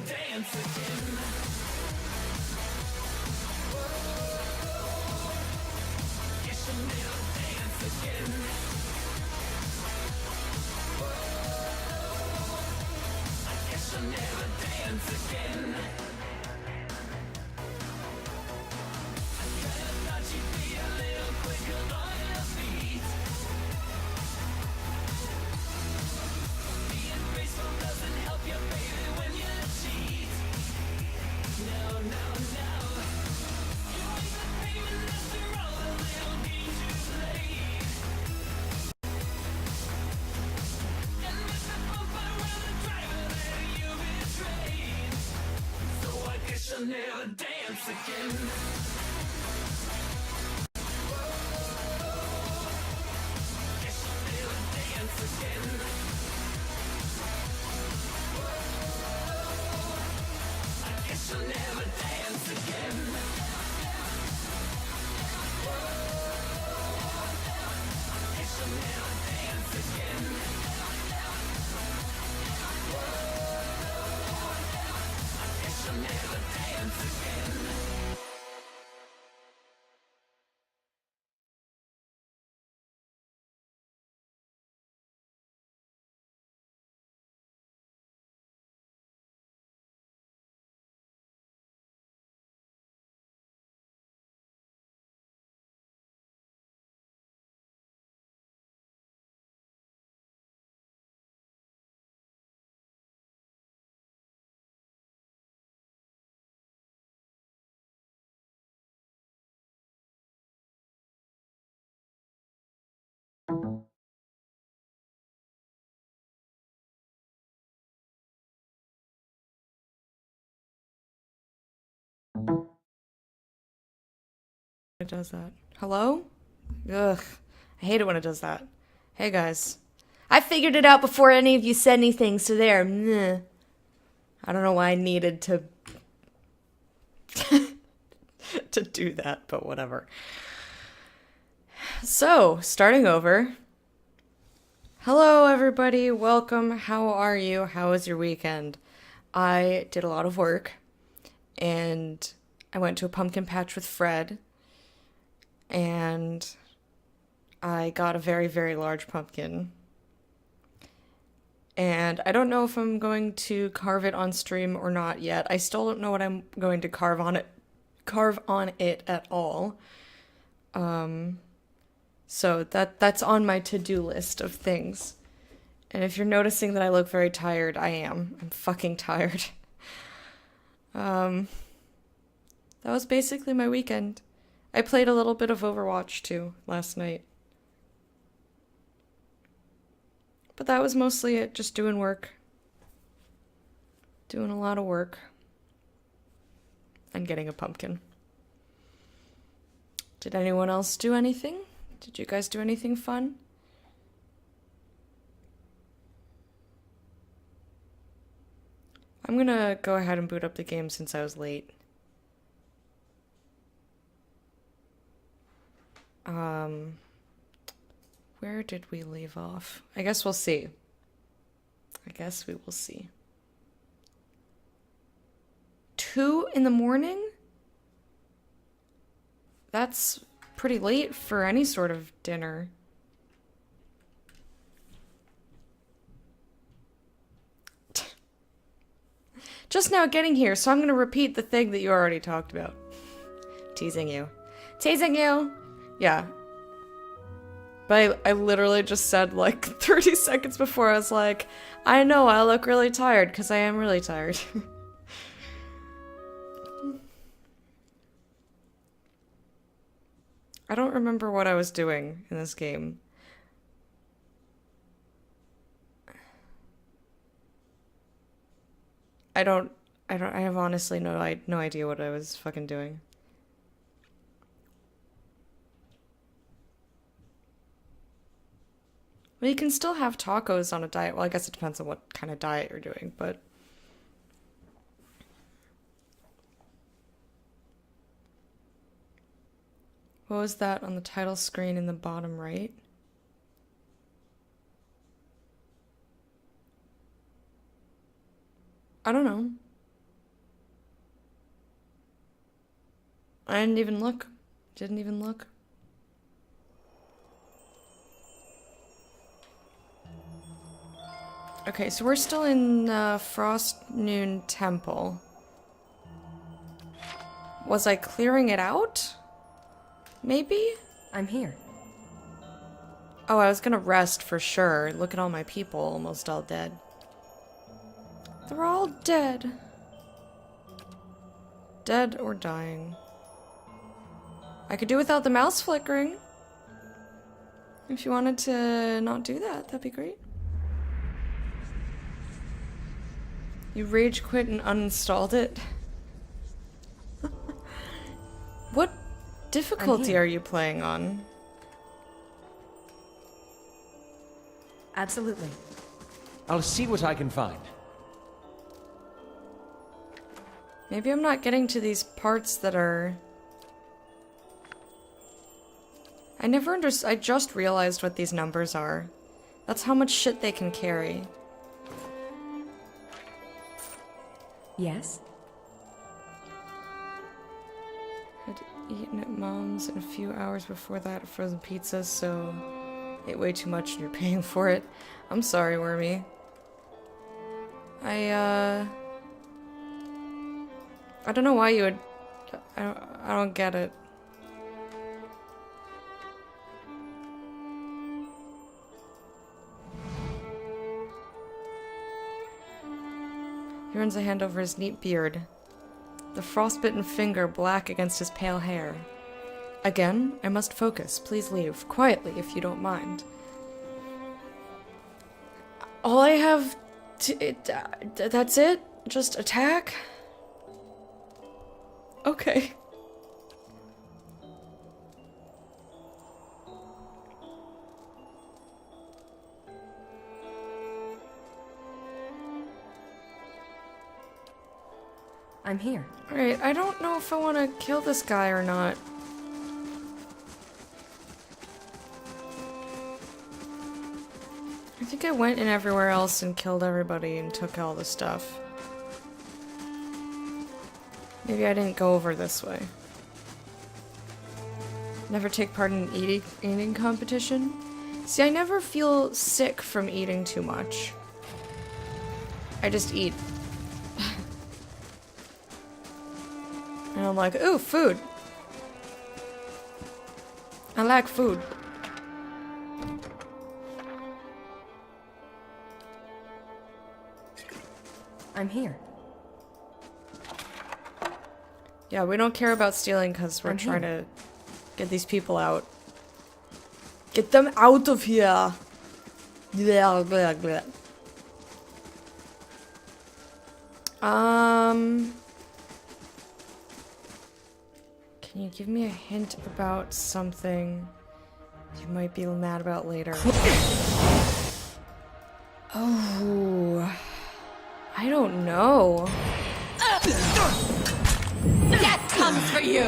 dance again. Guess you'll never dance again. I guess you'll never dance again. I kinda thought you'd be a little quicker on your feet. Being graceful doesn't help you, baby, when you cheat. No, no, no. You ain't the payment after all the little games you played. And with the bump around the driver that you betrayed. So I guess you'll never dance again. Guess you'll never dance again. I guess you'll never dance again. Guess you'll never dance again. I guess you'll never dance again. It does that. Hello? Ugh. I hate it when it does that. Hey guys. I figured it out before any of you said anything, so there. Meh. I don't know why I needed to to do that, but whatever. So, starting over. Hello everybody, welcome. How are you? How was your weekend? I did a lot of work and I went to a pumpkin patch with Fred. And I got a very, very large pumpkin. And I don't know if I'm going to carve it on stream or not yet. I still don't know what I'm going to carve on it at all. So that's on my to-do list of things. And if you're noticing that I look very tired, I am. I'm fucking tired. That was basically my weekend. I played a little bit of Overwatch too last night. But that was mostly it, just doing work. Doing a lot of work. And getting a pumpkin. Did anyone else do anything? Did you guys do anything fun? I'm gonna go ahead and boot up the game since I was late. Where did we leave off? I guess we'll see. I guess we will see. 2 in the morning? That's pretty late for any sort of dinner. Just now getting here, so I'm gonna repeat the thing that you already talked about. Teasing you. Teasing you! Yeah. But I literally just said like 30 seconds before, I was like, I know I look really tired, because I am really tired. I don't remember what I was doing in this game. I have honestly no idea what I was fucking doing. Well, you can still have tacos on a diet. Well, I guess it depends on what kind of diet you're doing, but... What was that on the title screen in the bottom right? I don't know. I didn't even look. Didn't even look. Okay, so we're still in Frost Noon Temple. Was I clearing it out? Maybe? I'm here. Oh, I was gonna rest for sure. Look at all my people, almost all dead. They're all dead. Dead or dying. I could do without the mouse flickering. If you wanted to not do that, that'd be great. You rage quit and uninstalled it? What difficulty are you playing on? Absolutely. I'll see what I can find. Maybe I'm not getting to these parts that are... I just realized what these numbers are. That's how much shit they can carry. Yes? Had eaten at Mom's and a few hours before that a frozen pizza, so ate way too much and you're paying for it. I'm sorry, Wormy. I don't know why you would... I don't get it. He runs a hand over his neat beard, the frostbitten finger black against his pale hair. Again, I must focus. Please leave. Quietly, if you don't mind. All I have to... that's it? Just attack? Okay. I'm here. Alright, I don't know if I want to kill this guy or not. I think I went in everywhere else and killed everybody and took all the stuff. Maybe I didn't go over this way. Never take part in an eating competition? See, I never feel sick from eating too much. I just eat. And I'm like, ooh, food. I like food. I'm here. Yeah, we don't care about stealing because we're I'm trying to get these people out. Get them out of here! Blah, blah, blah. Can you give me a hint about something you might be mad about later? Oh, I don't know. That comes for you!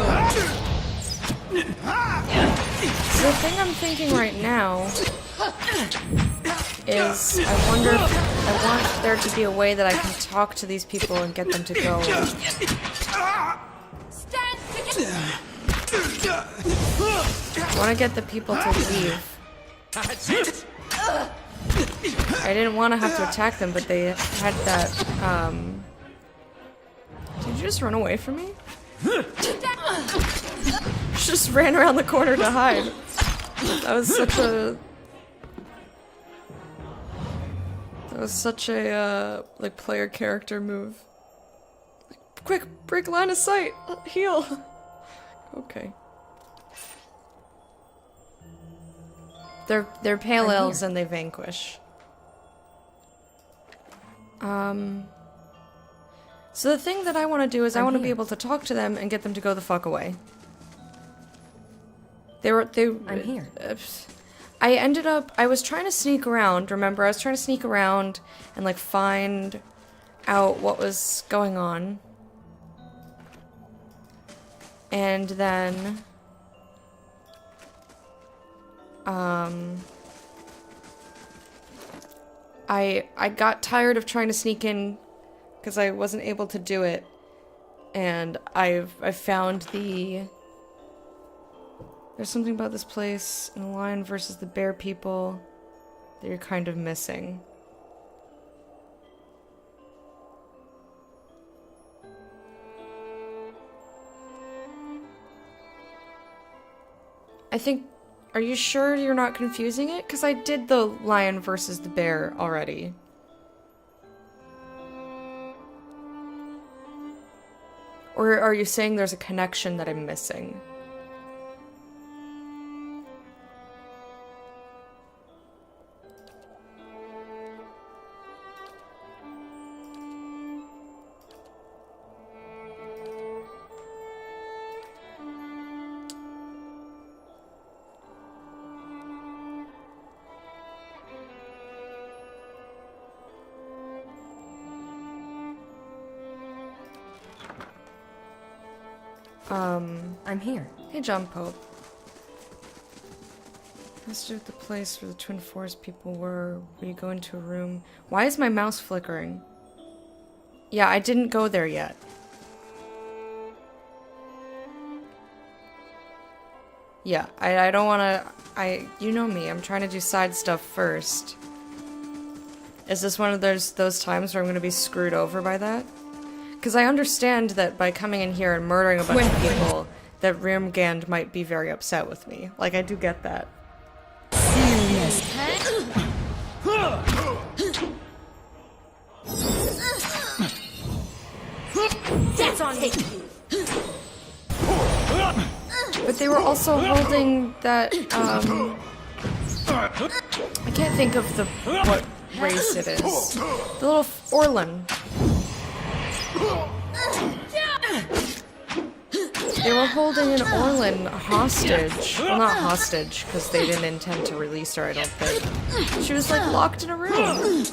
So the thing I'm thinking right now is I wonder if I want there to be a way that I can talk to these people and get them to go. Stand together! I want to get the people to leave. I didn't want to have to attack them, but they had that, Did you just run away from me? Just ran around the corner to hide. That was such a like player character move. Like, quick, break line of sight, heal. Okay. They're pale elves and they vanquish. So the thing that I want to do is I want to be able to talk to them and get them to go the fuck away. I'm here. I was trying to sneak around, remember? I was trying to sneak around and, like, find out what was going on. And then... I got tired of trying to sneak in because I wasn't able to do it. And I've found the... There's something about this place in the lion versus the bear people that you're kind of missing. I think... Are you sure you're not confusing it? Because I did the lion versus the bear already. Or are you saying there's a connection that I'm missing? I'm here. Hey, John Pope. Let's do the place where the Twin Forest people were. We go into a room. Why is my mouse flickering? Yeah, I didn't go there yet. Yeah, I don't want to... You know me, I'm trying to do side stuff first. Is this one of those times where I'm going to be screwed over by that? Because I understand that by coming in here and murdering a bunch of people, that Rimgand might be very upset with me. Like, I do get that. That's on me. But they were also holding that, I can't think of what race it is. The little Orlan. They were holding an Orlan hostage. Well, not hostage, because they didn't intend to release her, I don't think. She was, like, locked in a room.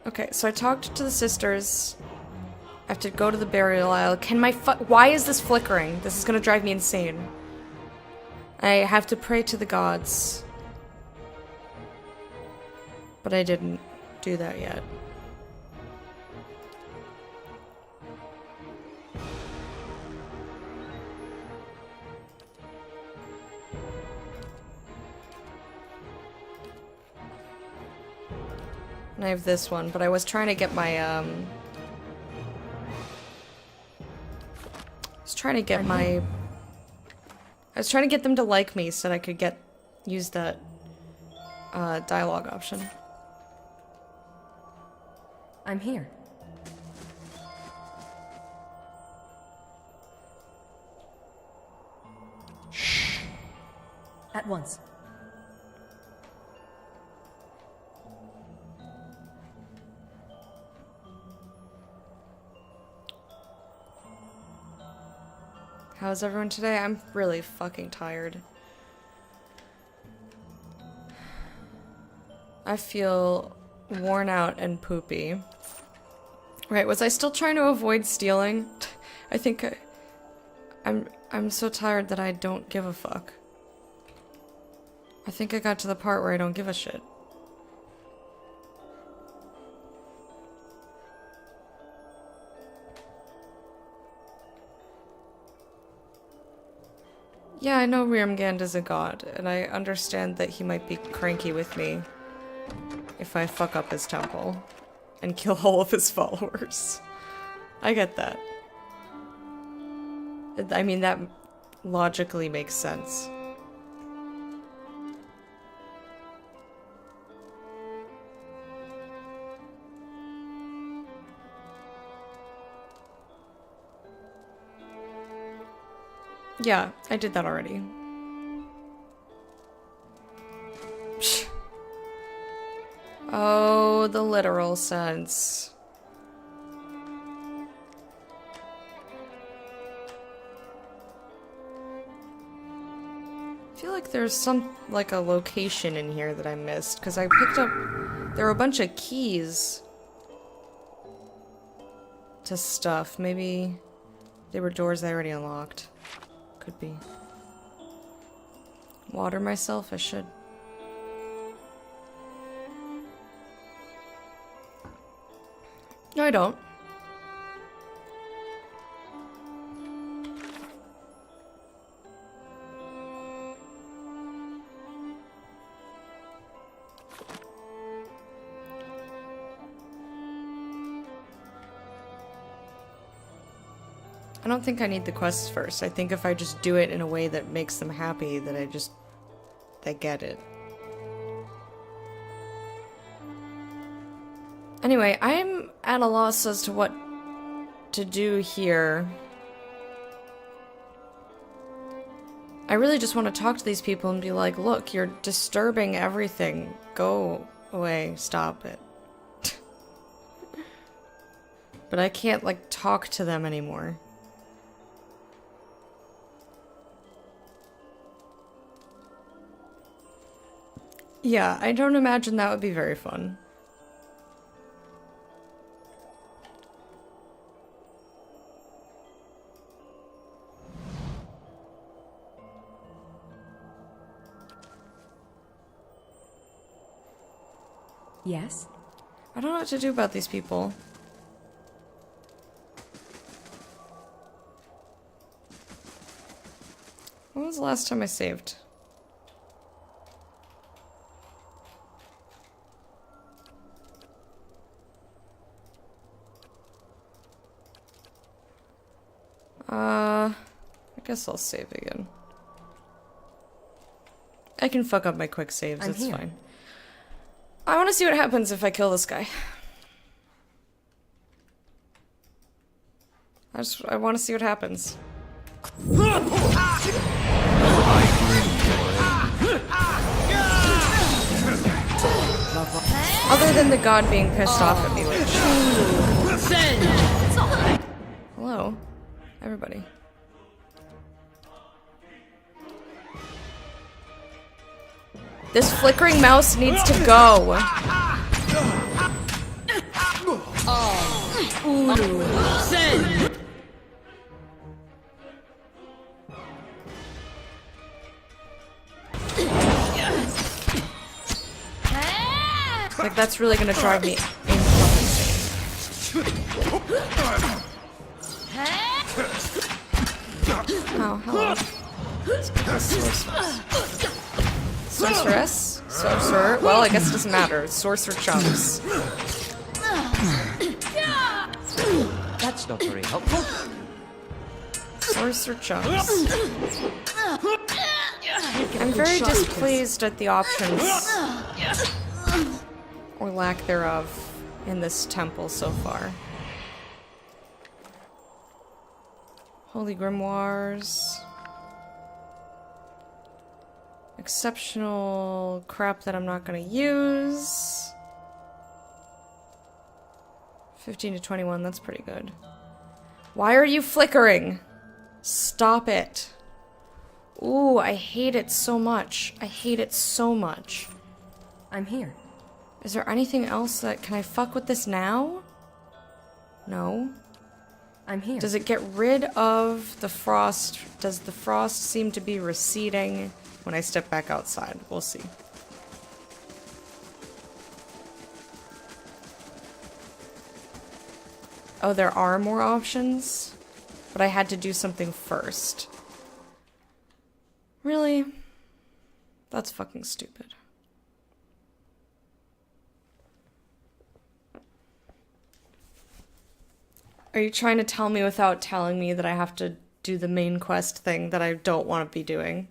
Okay, so I talked to the sisters. I have to go to the burial aisle. Why is this flickering? This is gonna drive me insane. I have to pray to the gods. But I didn't do that yet. And I have this one, but I was trying to get my, I was trying to get them to like me so that I could use that, dialogue option. I'm here. Shh. At once. How's everyone today? I'm really fucking tired. I feel worn out and poopy. Right, was I still trying to avoid stealing? I think I'm so tired that I don't give a fuck. I think I got to the part where I don't give a shit. Yeah, I know Rimgand is a god, and I understand that he might be cranky with me if I fuck up his temple and kill all of his followers. I get that. I mean, that logically makes sense. Yeah, I did that already. Psh. Oh, the literal sense. I feel like there's like a location in here that I missed, because I picked up, there were a bunch of keys to stuff. Maybe they were doors I already unlocked. Could be. Water myself? I should. No, I don't. I don't think I need the quests first. I think if I just do it in a way that makes them happy, that they get it. Anyway, I'm at a loss as to what to do here. I really just want to talk to these people and be like, look, you're disturbing everything. Go away. Stop it. But I can't, like, talk to them anymore. Yeah, I don't imagine that would be very fun. Yes? I don't know what to do about these people. When was the last time I saved? I guess I'll save again. I can fuck up my quick saves, it's fine. I want to see what happens if I kill this guy. I want to see what happens. Other than the god being pissed off at me, which... Hello, everybody. This flickering mouse needs to go. Like, that's really gonna drive me insane. Oh, hello. Let's get this sorceress. Sorceress? Sorcerer? Well, I guess it doesn't matter. Sorcerer chunks. That's not very helpful. Sorcerer chunks. I'm very displeased at the options, or lack thereof, in this temple so far. Holy grimoires. Exceptional crap that I'm not gonna use. 15 to 21, that's pretty good. Why are you flickering? Stop it. Ooh, I hate it so much. I hate it so much. I'm here. Is there anything else that... Can I fuck with this now? No. I'm here. Does it get rid of the frost? Does the frost seem to be receding when I step back outside? We'll see. Oh, there are more options? But I had to do something first. Really? That's fucking stupid. Are you trying to tell me without telling me that I have to do the main quest thing that I don't want to be doing?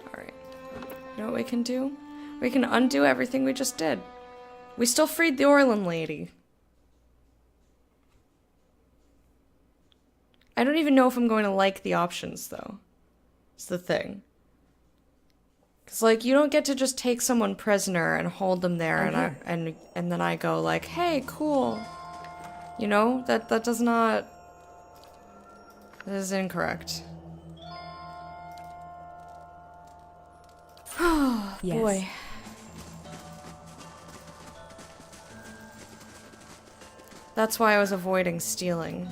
Alright. You know what we can do? We can undo everything we just did. We still freed the Orlan lady. I don't even know if I'm going to like the options, though. It's the thing. Because, like, you don't get to just take someone prisoner and hold them there, and then I go like, hey, cool. You know? That does not... That is incorrect. Yes. Boy. That's why I was avoiding stealing.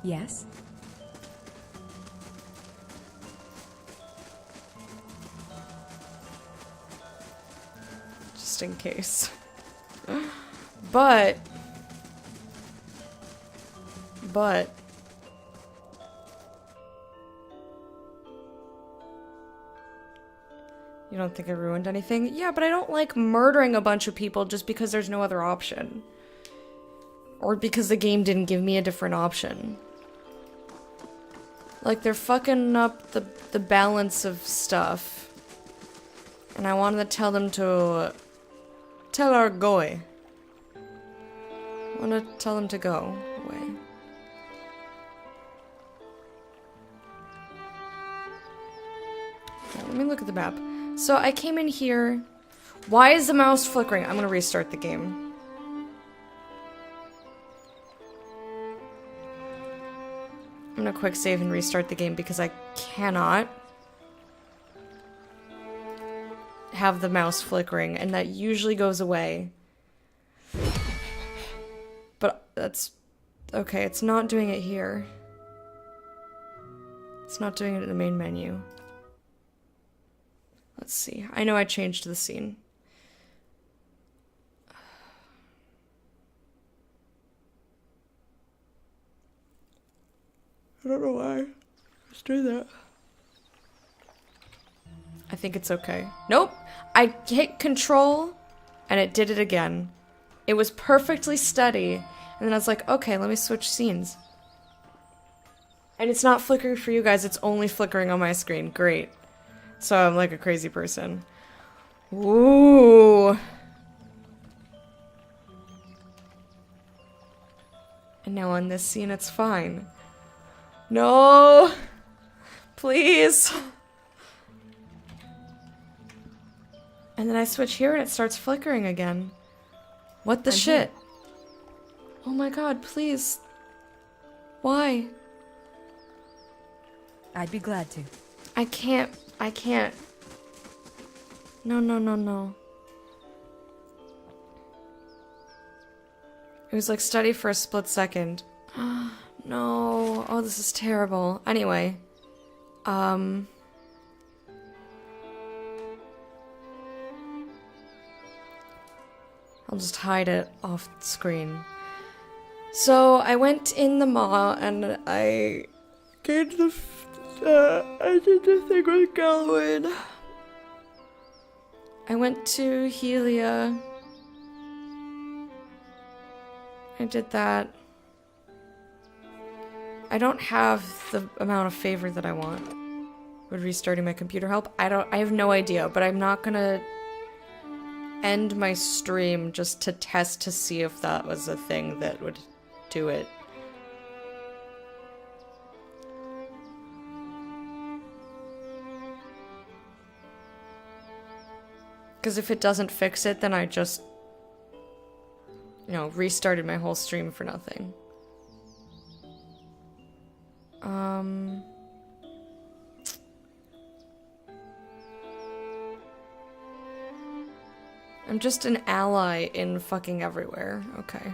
Yes. Just in case. But... You don't think I ruined anything? Yeah, but I don't like murdering a bunch of people just because there's no other option. Or because the game didn't give me a different option. Like, they're fucking up the balance of stuff. And I wanted to tell them to... Tell our goy. I want to tell them to go away. Okay, let me look at the map. So I came in here. Why is the mouse flickering? I'm gonna restart the game. I'm gonna quick save and restart the game because I cannot have the mouse flickering, and that usually goes away. But that's... Okay, it's not doing it here. It's not doing it in the main menu. Let's see. I know I changed the scene. I don't know why. Let's do that. I think it's okay. Nope! I hit control, and it did it again. It was perfectly steady, and then I was like, okay, let me switch scenes. And it's not flickering for you guys, it's only flickering on my screen. Great. So I'm like a crazy person. Ooh. And now on this scene, it's fine. No! Please! And then I switch here and it starts flickering again. What the shit? Oh my god, please. Why? I'd be glad to. I can't. No, no, no, no. It was like steady for a split second. No. Oh, this is terrible. Anyway. I'll just hide it off screen. So, I went in the mall and I gained the... I did the thing with Galloway. I went to Helia. I did that. I don't have the amount of favor that I want. Would restarting my computer help? I have no idea, but I'm not gonna end my stream just to test to see if that was a thing that would do it. Because if it doesn't fix it, then I just, you know, restarted my whole stream for nothing. I'm just an ally in fucking everywhere. Okay.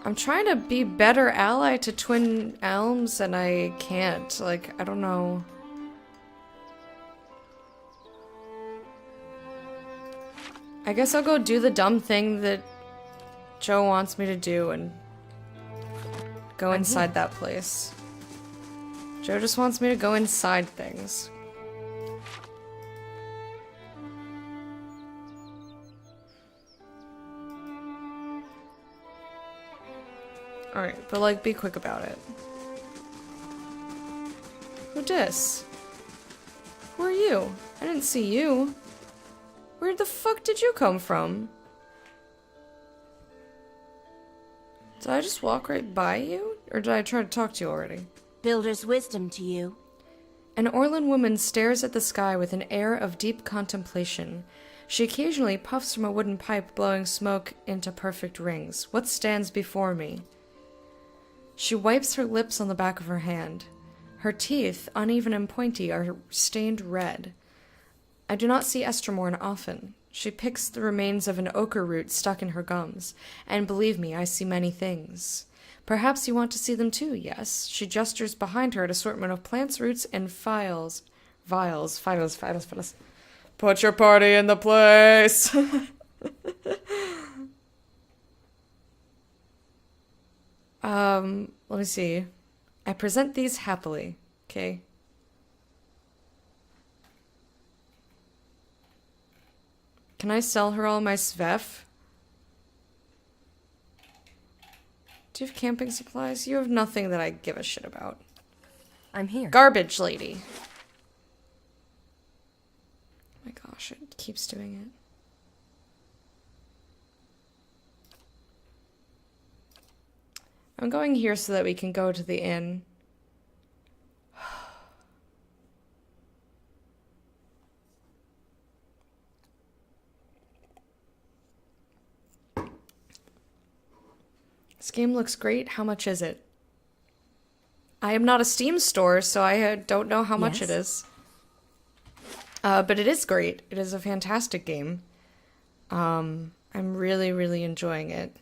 I'm trying to be better ally to Twin Elms and I can't. Like, I don't know. I guess I'll go do the dumb thing that Joe wants me to do and go inside that place. Joe just wants me to go inside things. Alright, but like, be quick about it. Who dis? Who are you? I didn't see you. Where the fuck did you come from? Did I just walk right by you? Or did I try to talk to you already? Builder's wisdom to you. An Orlan woman stares at the sky with an air of deep contemplation. She occasionally puffs from a wooden pipe, blowing smoke into perfect rings. What stands before me? She wipes her lips on the back of her hand. Her teeth, uneven and pointy, are stained red. I do not see Estermorn often. She picks the remains of an ochre root stuck in her gums, and believe me, I see many things. Perhaps you want to see them too, yes? She gestures behind her an assortment of plants, roots, and vials. Put your party in the place! Let me see. I present these happily, okay? Can I sell her all my svef? Do you have camping supplies? You have nothing that I give a shit about. I'm here. Garbage lady. Oh my gosh, it keeps doing it. I'm going here so that we can go to the inn. This game looks great. How much is it? I am not a Steam store, so I don't know how much Yes? it is. But it is great. It is a fantastic game. I'm really, really enjoying it.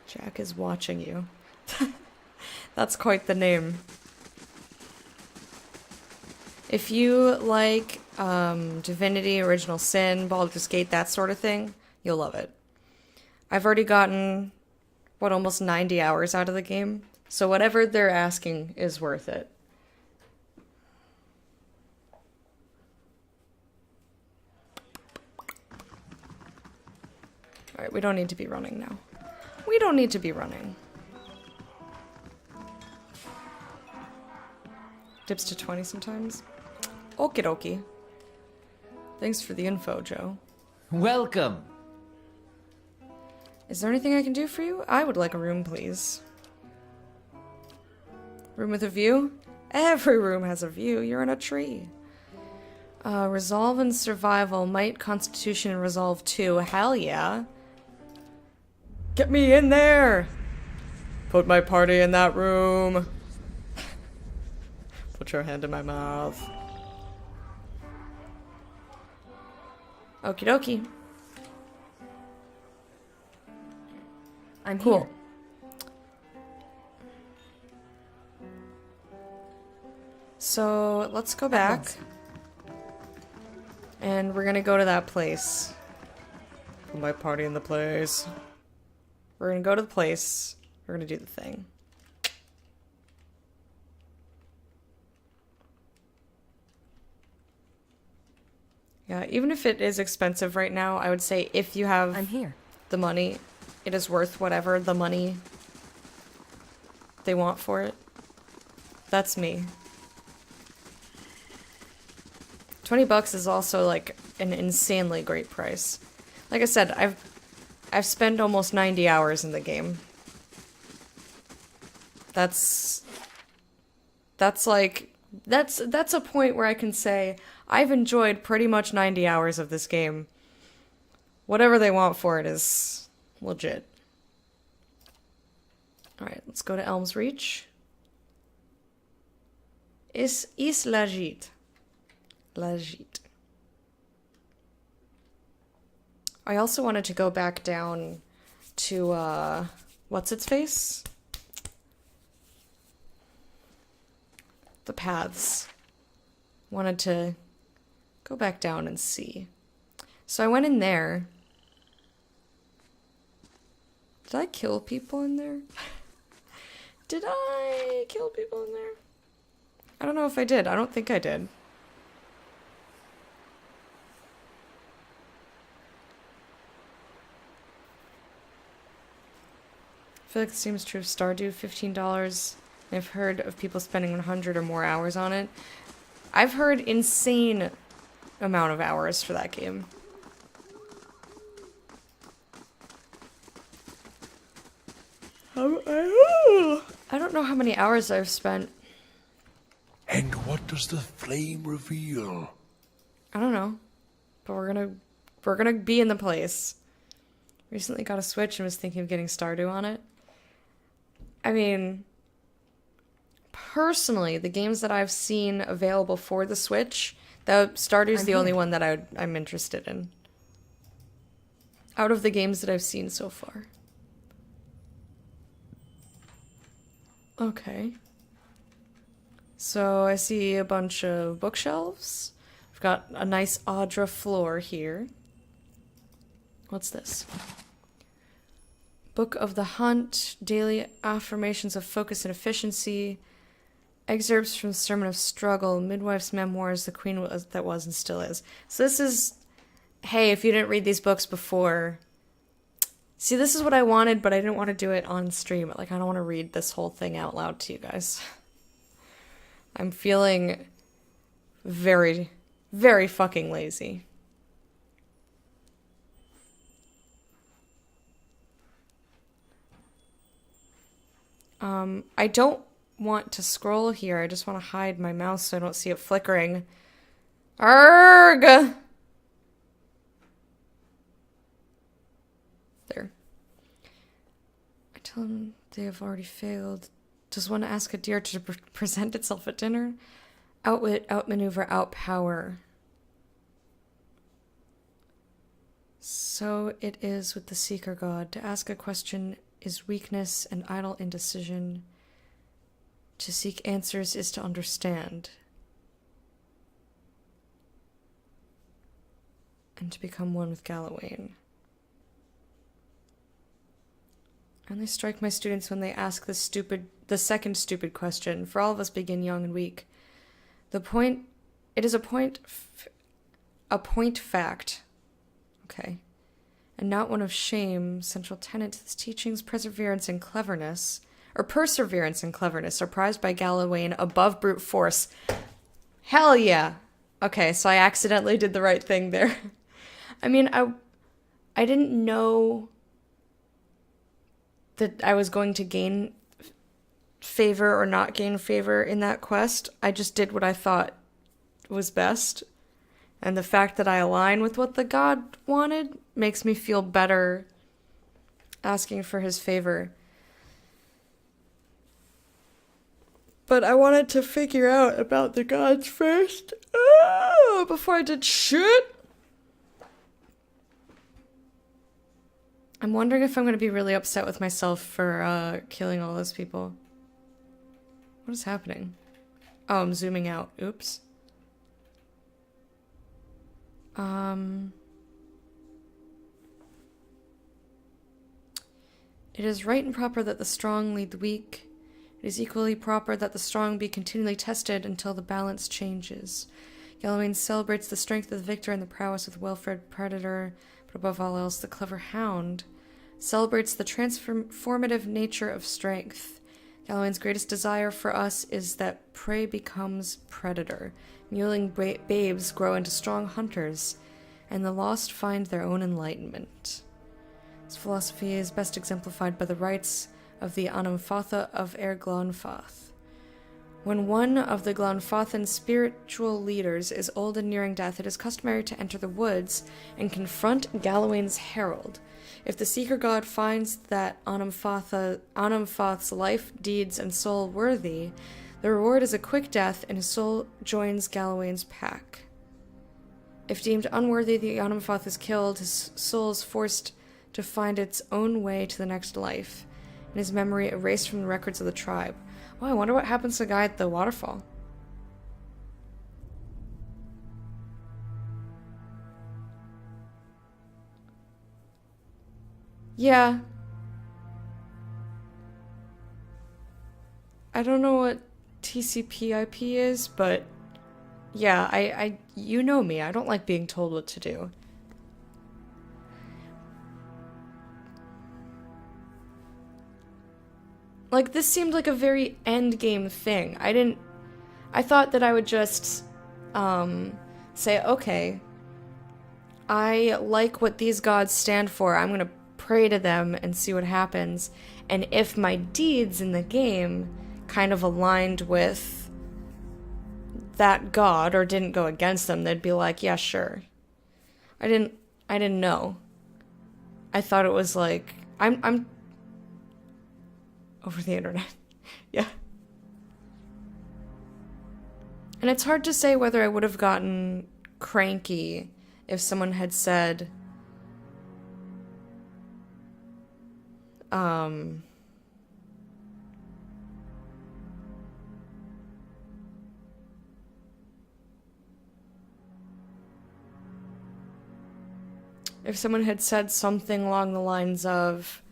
Jack is watching you. That's quite the name. If you like Divinity, Original Sin, Baldur's Gate, that sort of thing, you'll love it. I've already gotten, almost 90 hours out of the game. So whatever they're asking is worth it. Alright, we don't need to be running now. We don't need to be running. Dips to 20 sometimes. Okie dokie. Thanks for the info, Joe. Welcome. Is there anything I can do for you? I would like a room, please. Room with a view? Every room has a view. You're in a tree. Resolve and survival. Might, constitution, and resolve 2. Hell yeah. Get me in there! Put my party in that room. Put your hand in my mouth. Okie dokie. I'm Cool. here. So let's go back. And we're gonna go to that place. Put my party in the place. We're gonna go to the place. We're gonna do the thing. Yeah, even if it is expensive right now, I would say if you have I'm here. the money, it is worth whatever the money they want for it. That's me. $20 is also like an insanely great price. Like I said, I've spent almost 90 hours in the game. That's a point where I can say I've enjoyed pretty much 90 hours of this game. Whatever they want for it is legit. Alright, let's go to Elm's Reach. Isla Gîte. La Gîte. I also wanted to go back down to, what's its face? The paths. Wanted to go back down and see. So I went in there. Did I kill people in there? Did I kill people in there? I don't know if I did. I don't think I did. I feel like the same is true of Stardew, $15. I've heard of people spending 100 or more hours on it. I've heard insane amount of hours for that game. I don't know how many hours I've spent. And what does the flame reveal? I don't know. But we're gonna be in the place. Recently got a Switch and was thinking of getting Stardew on it. I mean, personally, the games that I've seen available for the Switch, the Stardew's I'm the only here. one that I'm interested in. Out of the games that I've seen so far. Okay. So I see a bunch of bookshelves. I've got a nice Audra floor here. What's this? Book of the Hunt, Daily Affirmations of Focus and Efficiency, excerpts from Sermon of Struggle, Midwife's Memoirs, The Queen That Was and Still Is. So this is, hey, if you didn't read these books before, see, this is what I wanted, but I didn't want to do it on stream. Like, I don't want to read this whole thing out loud to you guys. I'm feeling very, very fucking lazy. I don't want to scroll here. I just want to hide my mouse so I don't see it flickering. Arrgh! There. I tell them they have already failed. Does one ask a deer to present itself at dinner? Outwit, outmaneuver, outpower. So it is with the Seeker God. To ask a question is weakness and idle indecision. To seek answers is to understand. And to become one with Galawain. I only strike my students when they ask the second stupid question, for all of us begin young and weak. It is a point fact. Okay. And not one of shame. Central tenet to this teaching's perseverance and cleverness are prized by Galawain above brute force. Hell yeah! Okay, so I accidentally did the right thing there. I mean, I didn't know that I was going to gain favor or not gain favor in that quest. I just did what I thought was best. And the fact that I align with what the god wanted makes me feel better asking for his favor. But I wanted to figure out about the gods first before I did shit. I'm wondering if I'm going to be really upset with myself for killing all those people. What is happening? Oh, I'm zooming out. Oops. It is right and proper that the strong lead the weak. It is equally proper that the strong be continually tested until the balance changes. Galawain celebrates the strength of the victor and the prowess of the well-fed predator, but above all else, the clever hound celebrates the transformative nature of strength. Galawain's greatest desire for us is that prey becomes predator, mewling babes grow into strong hunters, and the lost find their own enlightenment. This philosophy is best exemplified by the rites of the Anamfatha of Eir Glanfath. When one of the Glanfathan spiritual leaders is old and nearing death, it is customary to enter the woods and confront Galawain's herald. If the Seeker God finds that Anamfath's life, deeds, and soul worthy, the reward is a quick death and his soul joins Galawain's pack. If deemed unworthy, the Anamfath is killed, his soul is forced to find its own way to the next life, and his memory erased from the records of the tribe. Oh, I wonder what happens to the guy at the waterfall. Yeah. I don't know what TCP/IP is, but yeah, I you know me. I don't like being told what to do. Like, this seemed like a very endgame thing. I thought that I would just, say, okay, I like what these gods stand for. I'm gonna pray to them and see what happens. And if my deeds in the game kind of aligned with that god or didn't go against them, they'd be like, yeah, sure. I didn't know. I thought it was like, I'm... over the internet. Yeah. And it's hard to say whether I would have gotten cranky if someone had said, if someone had said something along the lines of,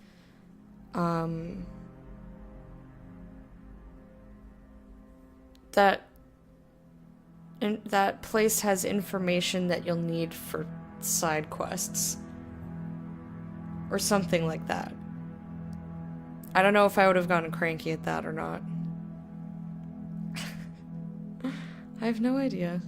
that place has information that you'll need for side quests. Or something like that. I don't know if I would have gotten cranky at that or not. I have no idea.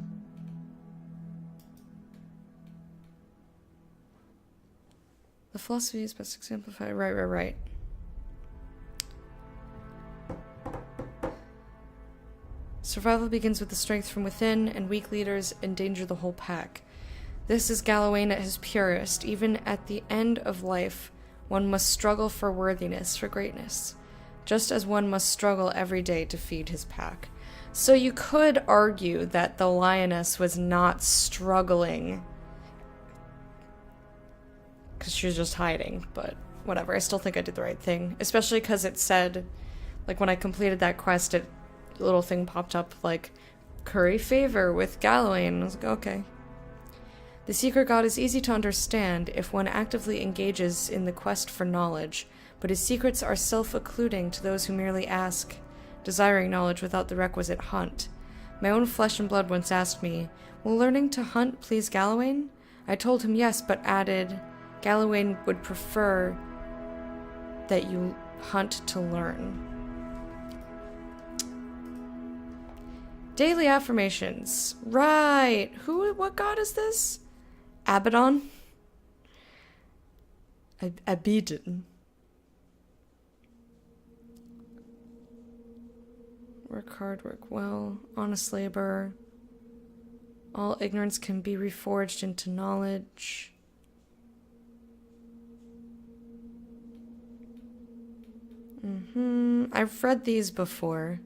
The philosophy is best exemplified. Right. Survival begins with the strength from within, and weak leaders endanger the whole pack. This is Galawain at his purest. Even at the end of life, one must struggle for worthiness, for greatness, just as one must struggle every day to feed his pack. So you could argue that the lioness was not struggling because she was just hiding, but whatever. I still think I did the right thing, especially because it said, like, when I completed that quest, a little thing popped up like, curry favor with Galawain, and I was like, okay. The secret god is easy to understand if one actively engages in the quest for knowledge, but his secrets are self-occluding to those who merely ask, desiring knowledge without the requisite hunt. My own flesh and blood once asked me, will learning to hunt please Galawain? I told him yes, but added, Galawain would prefer that you hunt to learn. Daily affirmations. Right. What god is this? Abaddon? Abaddon. Work hard, work well. Honest labor. All ignorance can be reforged into knowledge. I've read these before.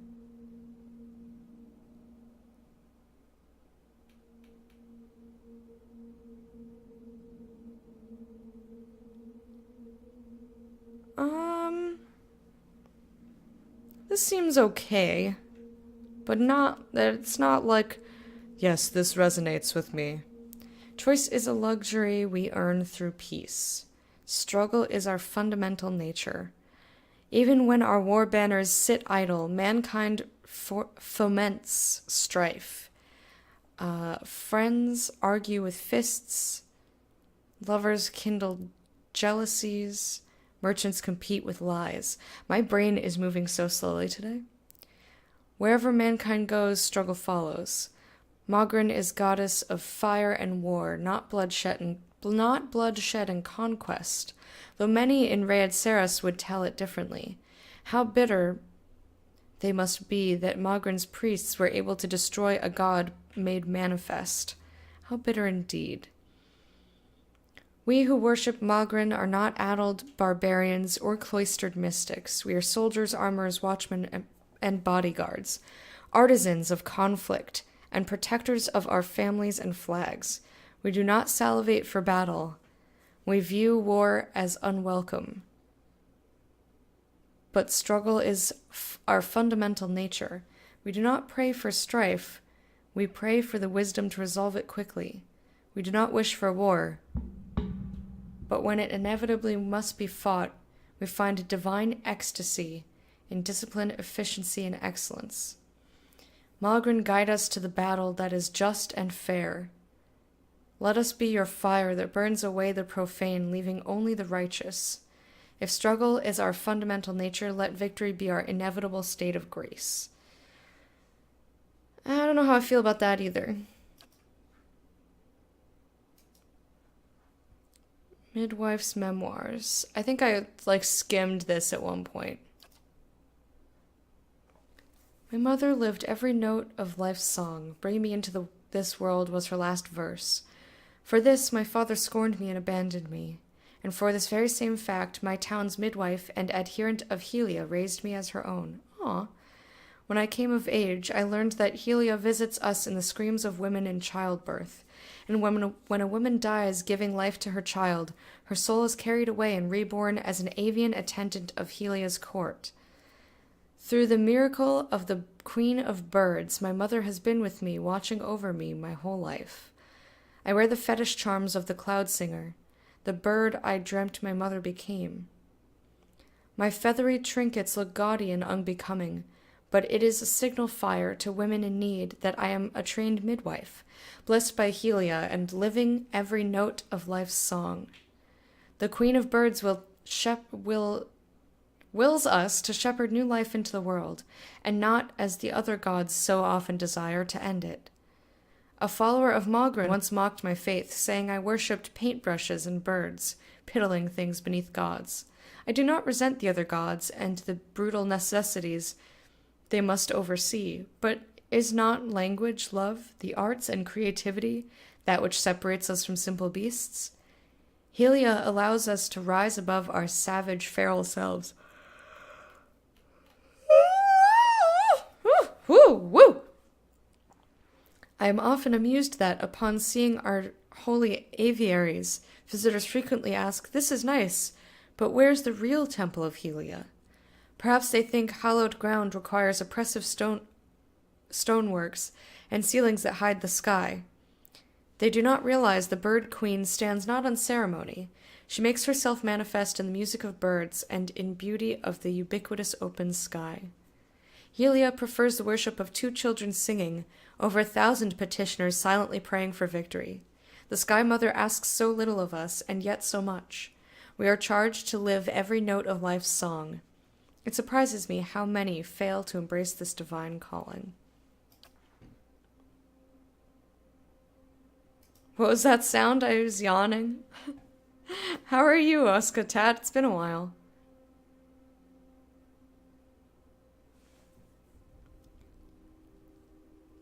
This seems okay, but it's not like, yes, this resonates with me. Choice is a luxury we earn through peace. Struggle is our fundamental nature. Even when our war banners sit idle, mankind foments strife. Friends argue with fists. Lovers kindle jealousies. Merchants compete with lies. My brain is moving so slowly today. Wherever mankind goes, struggle follows. Magrin is goddess of fire and war, not bloodshed and conquest, though many in Rayed Saras would tell it differently. How bitter they must be that Magrin's priests were able to destroy a god made manifest. How bitter indeed. We who worship Magrin are not addled barbarians or cloistered mystics. We are soldiers, armorers, watchmen, and bodyguards, artisans of conflict, and protectors of our families and flags. We do not salivate for battle. We view war as unwelcome. But struggle is our fundamental nature. We do not pray for strife. We pray for the wisdom to resolve it quickly. We do not wish for war. But when it inevitably must be fought, we find a divine ecstasy in discipline, efficiency, and excellence. Magrin, guide us to the battle that is just and fair. Let us be your fire that burns away the profane, leaving only the righteous. If struggle is our fundamental nature, let victory be our inevitable state of grace. I don't know how I feel about that either. Midwife's memoirs. I think I, skimmed this at one point. My mother lived every note of life's song. Bringing me into this world was her last verse. For this, my father scorned me and abandoned me. And for this very same fact, my town's midwife and adherent of Helia raised me as her own. Aw. When I came of age, I learned that Helia visits us in the screams of women in childbirth. And when a woman dies giving life to her child, her soul is carried away and reborn as an avian attendant of Helia's court. Through the miracle of the Queen of Birds, my mother has been with me, watching over me my whole life. I wear the fetish charms of the cloud singer, the bird I dreamt my mother became. My feathery trinkets look gaudy and unbecoming, but it is a signal fire to women in need that I am a trained midwife, blessed by Helia and living every note of life's song. The Queen of Birds wills us to shepherd new life into the world, and not, as the other gods so often desire, to end it. A follower of Mogren once mocked my faith, saying I worshipped paintbrushes and birds, piddling things beneath gods. I do not resent the other gods and the brutal necessities they must oversee, but is not language, love, the arts, and creativity that which separates us from simple beasts? Helia allows us to rise above our savage, feral selves. Woo! I am often amused that, upon seeing our holy aviaries, visitors frequently ask, "This is nice, but where's the real temple of Helia?" Perhaps they think hallowed ground requires oppressive stoneworks and ceilings that hide the sky. They do not realize the bird queen stands not on ceremony. She makes herself manifest in the music of birds and in beauty of the ubiquitous open sky. Helia prefers the worship of 2 children singing, over 1,000 petitioners silently praying for victory. The Sky Mother asks so little of us, and yet so much. We are charged to live every note of life's song. It surprises me how many fail to embrace this divine calling. What was that sound? I was yawning. How are you, Oska Tat? It's been a while.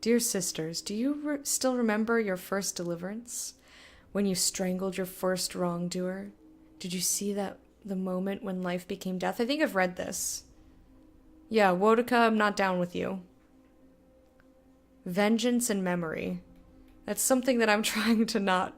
Dear sisters, do you still remember your first deliverance? When you strangled your first wrongdoer? Did you see that the moment when life became death? I think I've read this. Yeah, Wodika, I'm not down with you. Vengeance and memory. That's something that I'm trying to not...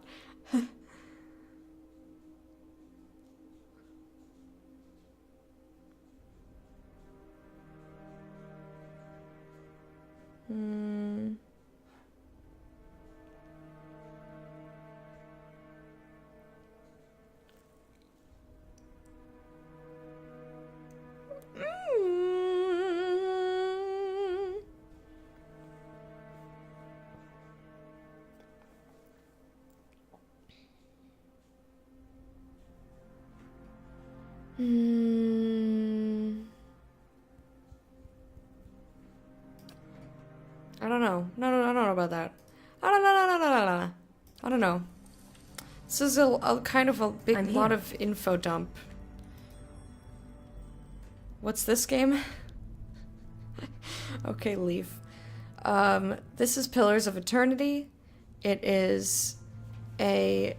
I don't know. No, I don't know about that. I don't know. This is a kind of a big lot of info dump. What's this game? Okay, Leaf. This is Pillars of Eternity. It is an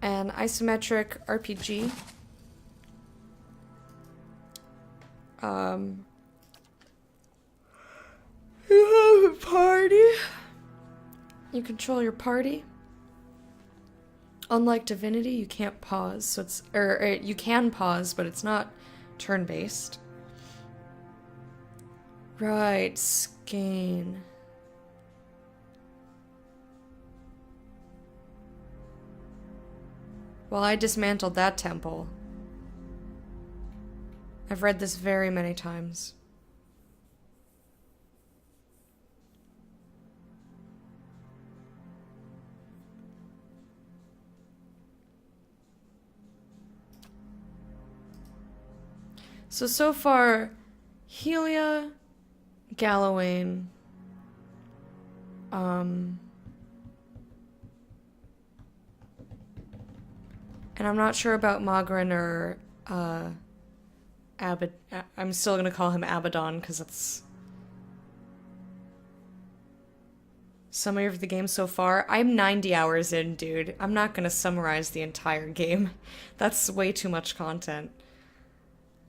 isometric RPG. You have a party. You control your party. Unlike Divinity, you can't pause, so it's you can pause, but it's not turn-based. Right, Skane. Well, I dismantled that temple. I've read this very many times. So far, Helia, Gallowayne, and I'm not sure about Mogren or, I'm still gonna call him Abaddon, because that's summary of the game so far. I'm 90 hours in, dude. I'm not gonna summarize the entire game. That's way too much content.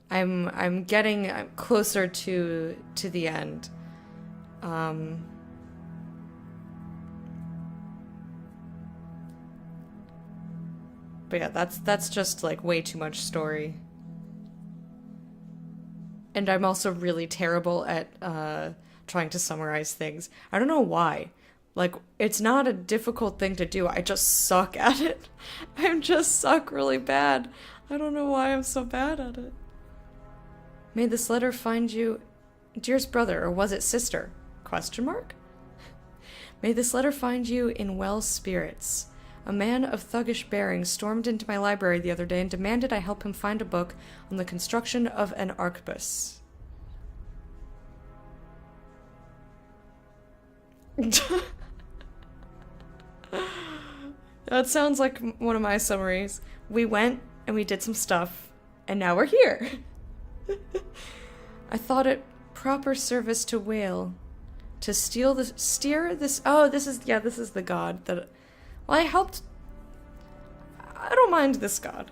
I'm getting closer to the end. But yeah, that's just like way too much story. And I'm also really terrible at trying to summarize things. I don't know why. Like, it's not a difficult thing to do. I just suck at it. I just suck really bad. I don't know why I'm so bad at it. May this letter find you, dearest brother, or was it sister? Question mark? May this letter find you in well spirits. A man of thuggish bearing stormed into my library the other day and demanded I help him find a book on the construction of an arquebus. That sounds like one of my summaries. We went and we did some stuff, and now we're here. I thought it proper service to Whale to steer this. Oh, this is the god that. Well, I helped. I don't mind this god.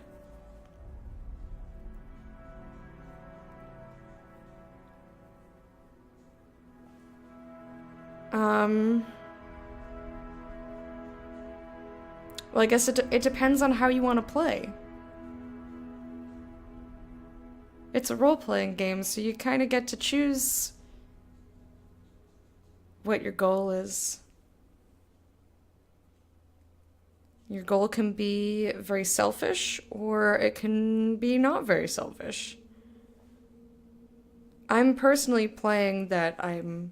Well, I guess it depends on how you want to play. It's a role-playing game, so you kind of get to choose what your goal is. Your goal can be very selfish, or it can be not very selfish. I'm personally playing that I'm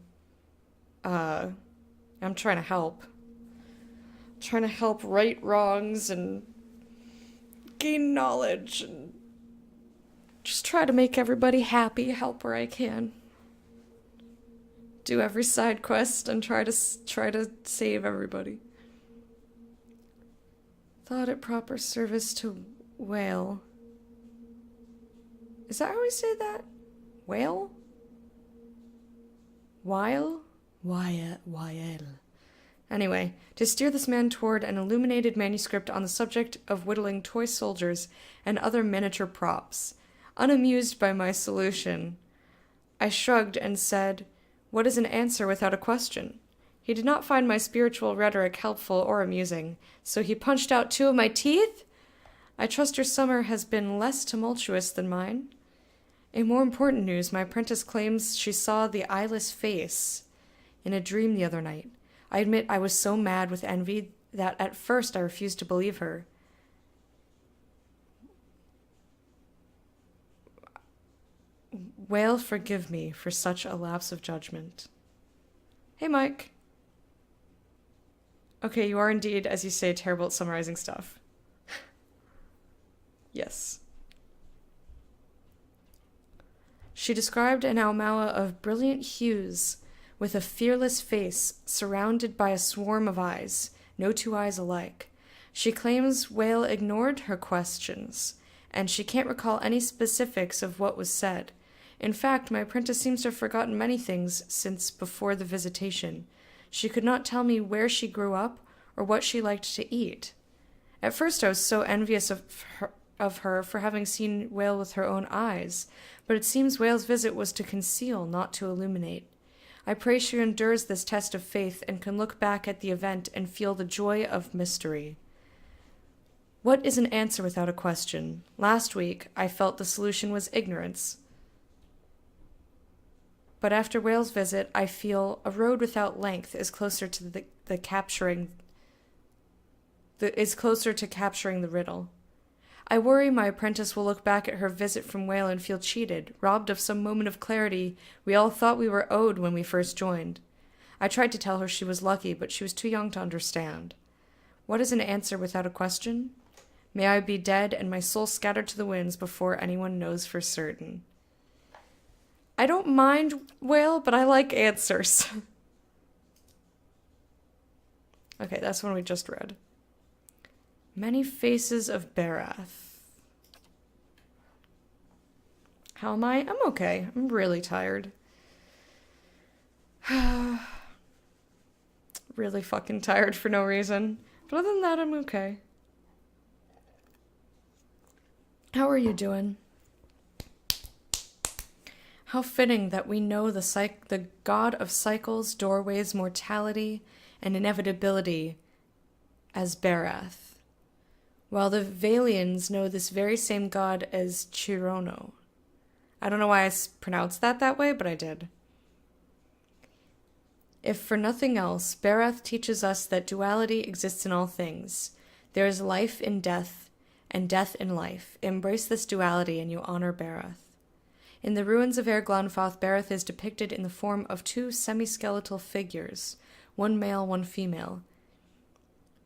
trying to help. Trying to help right wrongs and gain knowledge and just try to make everybody happy, help where I can. Do every side quest and try to save everybody. Thought it proper service to Whale. Is that how we say that? Whale? Wile? Wile. Anyway, to steer this man toward an illuminated manuscript on the subject of whittling toy soldiers and other miniature props. Unamused by my solution, I shrugged and said, "What is an answer without a question?" He did not find my spiritual rhetoric helpful or amusing, so he punched out 2 of my teeth? I trust your summer has been less tumultuous than mine. In more important news, my apprentice claims she saw the eyeless face in a dream the other night. I admit I was so mad with envy that at first I refused to believe her. Whale, forgive me for such a lapse of judgment. Hey, Mike. Okay, you are indeed, as you say, terrible at summarizing stuff. Yes. She described an Aumaua of brilliant hues, with a fearless face surrounded by a swarm of eyes, no 2 eyes alike. She claims Whale ignored her questions, and she can't recall any specifics of what was said. In fact, my apprentice seems to have forgotten many things since before the visitation. She could not tell me where she grew up or what she liked to eat. At first I was so envious of her for having seen Whale with her own eyes, but it seems Whale's visit was to conceal, not to illuminate. I pray she endures this test of faith and can look back at the event and feel the joy of mystery. What is an answer without a question? Last week, I felt the solution was ignorance. But after Whale's visit, I feel a road without length is closer to capturing the riddle. I worry my apprentice will look back at her visit from Whale and feel cheated, robbed of some moment of clarity we all thought we were owed when we first joined. I tried to tell her she was lucky, but she was too young to understand. What is an answer without a question? May I be dead and my soul scattered to the winds before anyone knows for certain. I don't mind Whale, but I like answers. Okay, that's one we just read. Many Faces of Barath. How am I? I'm okay. I'm really tired. Really fucking tired for no reason. But other than that, I'm okay. How are you doing? How fitting that we know the god of cycles, doorways, mortality, and inevitability as Barath, while the Valians know this very same god as Chirono. I don't know why I pronounced that way, but I did. If for nothing else, Barath teaches us that duality exists in all things. There is life in death, and death in life. Embrace this duality, and you honor Barath. In the ruins of Erglonfoth, Barath is depicted in the form of two semi-skeletal figures, one male, one female.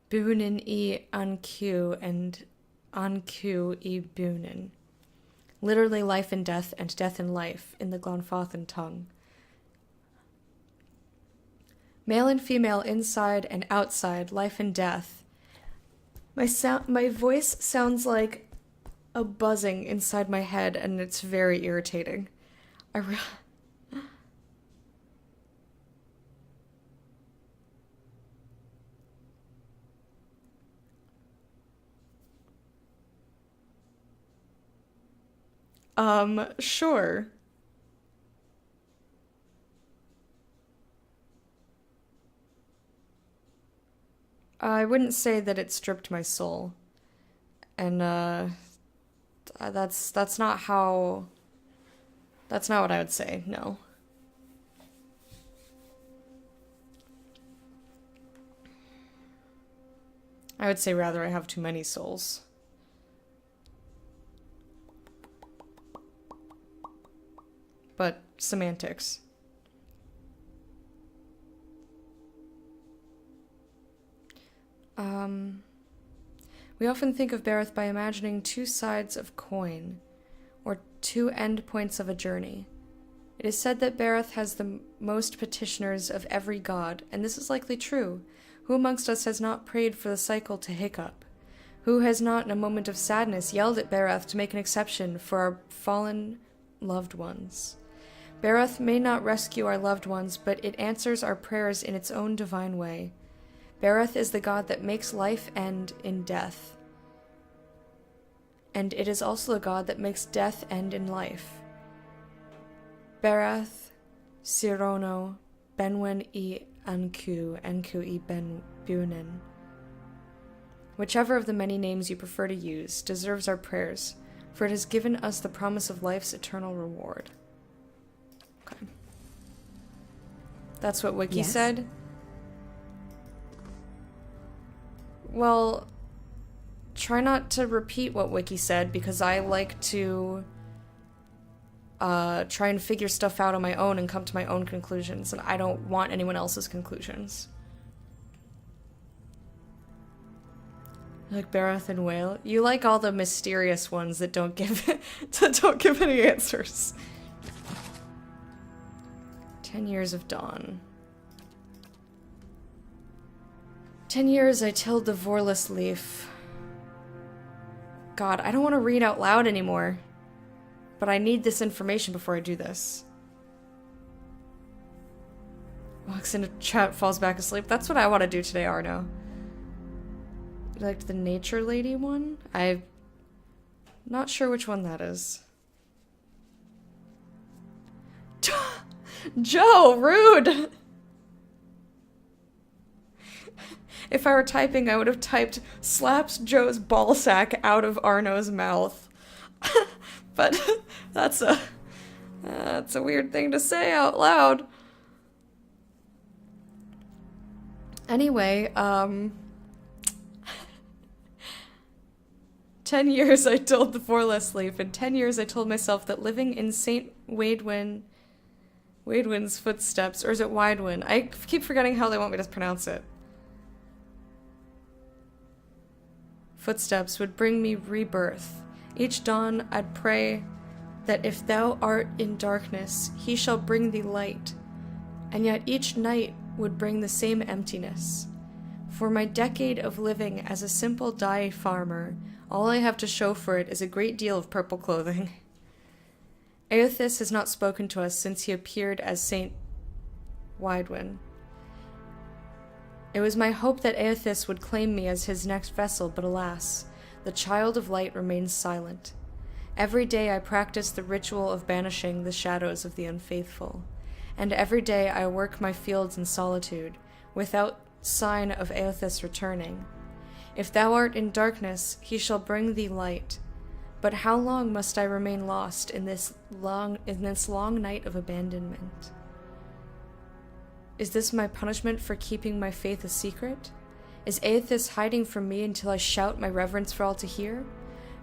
Bunin I Anku and Anku I Bunin. Literally life and death in life in the Glonfothan tongue. Male and female, inside and outside, life and death. My voice sounds like a buzzing inside my head, and it's very irritating. Sure. I wouldn't say that it stripped my soul. And, that's not what I would say, no. I would say rather I have too many souls. But semantics. We often think of Barath by imagining two sides of coin, or two end points of a journey. It is said that Barath has the most petitioners of every god, and this is likely true. Who amongst us has not prayed for the cycle to hiccup? Who has not, in a moment of sadness, yelled at Barath to make an exception for our fallen loved ones? Barath may not rescue our loved ones, but it answers our prayers in its own divine way. Barath is the god that makes life end in death. And it is also the god that makes death end in life. Barath, Sirono, Benwen I Anku, Anku I Ben Bunin. Whichever of the many names you prefer to use deserves our prayers, for it has given us the promise of life's eternal reward. Okay. That's what Wiki said. Well, try not to repeat what Wiki said, because I like to try and figure stuff out on my own and come to my own conclusions, and I don't want anyone else's conclusions. Like Barath and Whale? You like all the mysterious ones that don't give any answers. 10 years of dawn. 10 years I tilled the Vorless leaf. God, I don't want to read out loud anymore. But I need this information before I do this. Walks into chat, falls back asleep. That's what I want to do today, Arno. You liked the Nature Lady one? I'm not sure which one that is. Joe, rude! If I were typing, I would have typed slaps Joe's ballsack out of Arno's mouth. But that's a weird thing to say out loud. Anyway, 10 years I told the Vorless leaf, and 10 years I told myself that living in St. Waidwin's footsteps, or is it Widewin? I keep forgetting how they want me to pronounce it. Footsteps would bring me rebirth. Each dawn I'd pray that if thou art in darkness, he shall bring thee light. And yet each night would bring the same emptiness. For my decade of living as a simple dye farmer, all I have to show for it is a great deal of purple clothing. Eothas has not spoken to us since he appeared as Saint Widewin. It was my hope that Eothas would claim me as his next vessel, but alas, the Child of Light remains silent. Every day I practice the ritual of banishing the shadows of the unfaithful, and every day I work my fields in solitude, without sign of Eothas returning. If thou art in darkness, he shall bring thee light. But how long must I remain lost in this long night of abandonment? Is this my punishment for keeping my faith a secret? Is Eothas hiding from me until I shout my reverence for all to hear?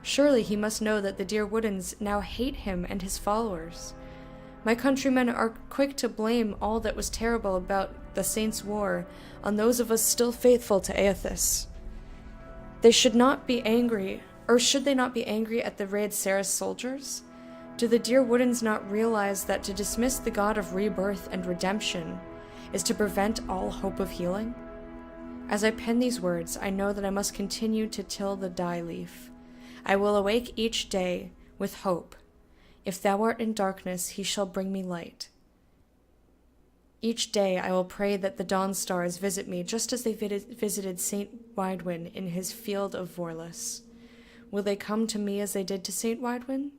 Surely he must know that the dear Woodens now hate him and his followers. My countrymen are quick to blame all that was terrible about the Saints' War on those of us still faithful to Eothas. They should not be angry, or should they not be angry at the Raid Sarah's soldiers? Do the dear Woodens not realize that to dismiss the god of rebirth and redemption is to prevent all hope of healing? As I pen these words, I know that I must continue to till the die leaf. I will awake each day with hope. If thou art in darkness, he shall bring me light. Each day I will pray that the dawn stars visit me just as they visited Saint Widwin in his field of Vorlis. Will they come to me as they did to Saint Widwin?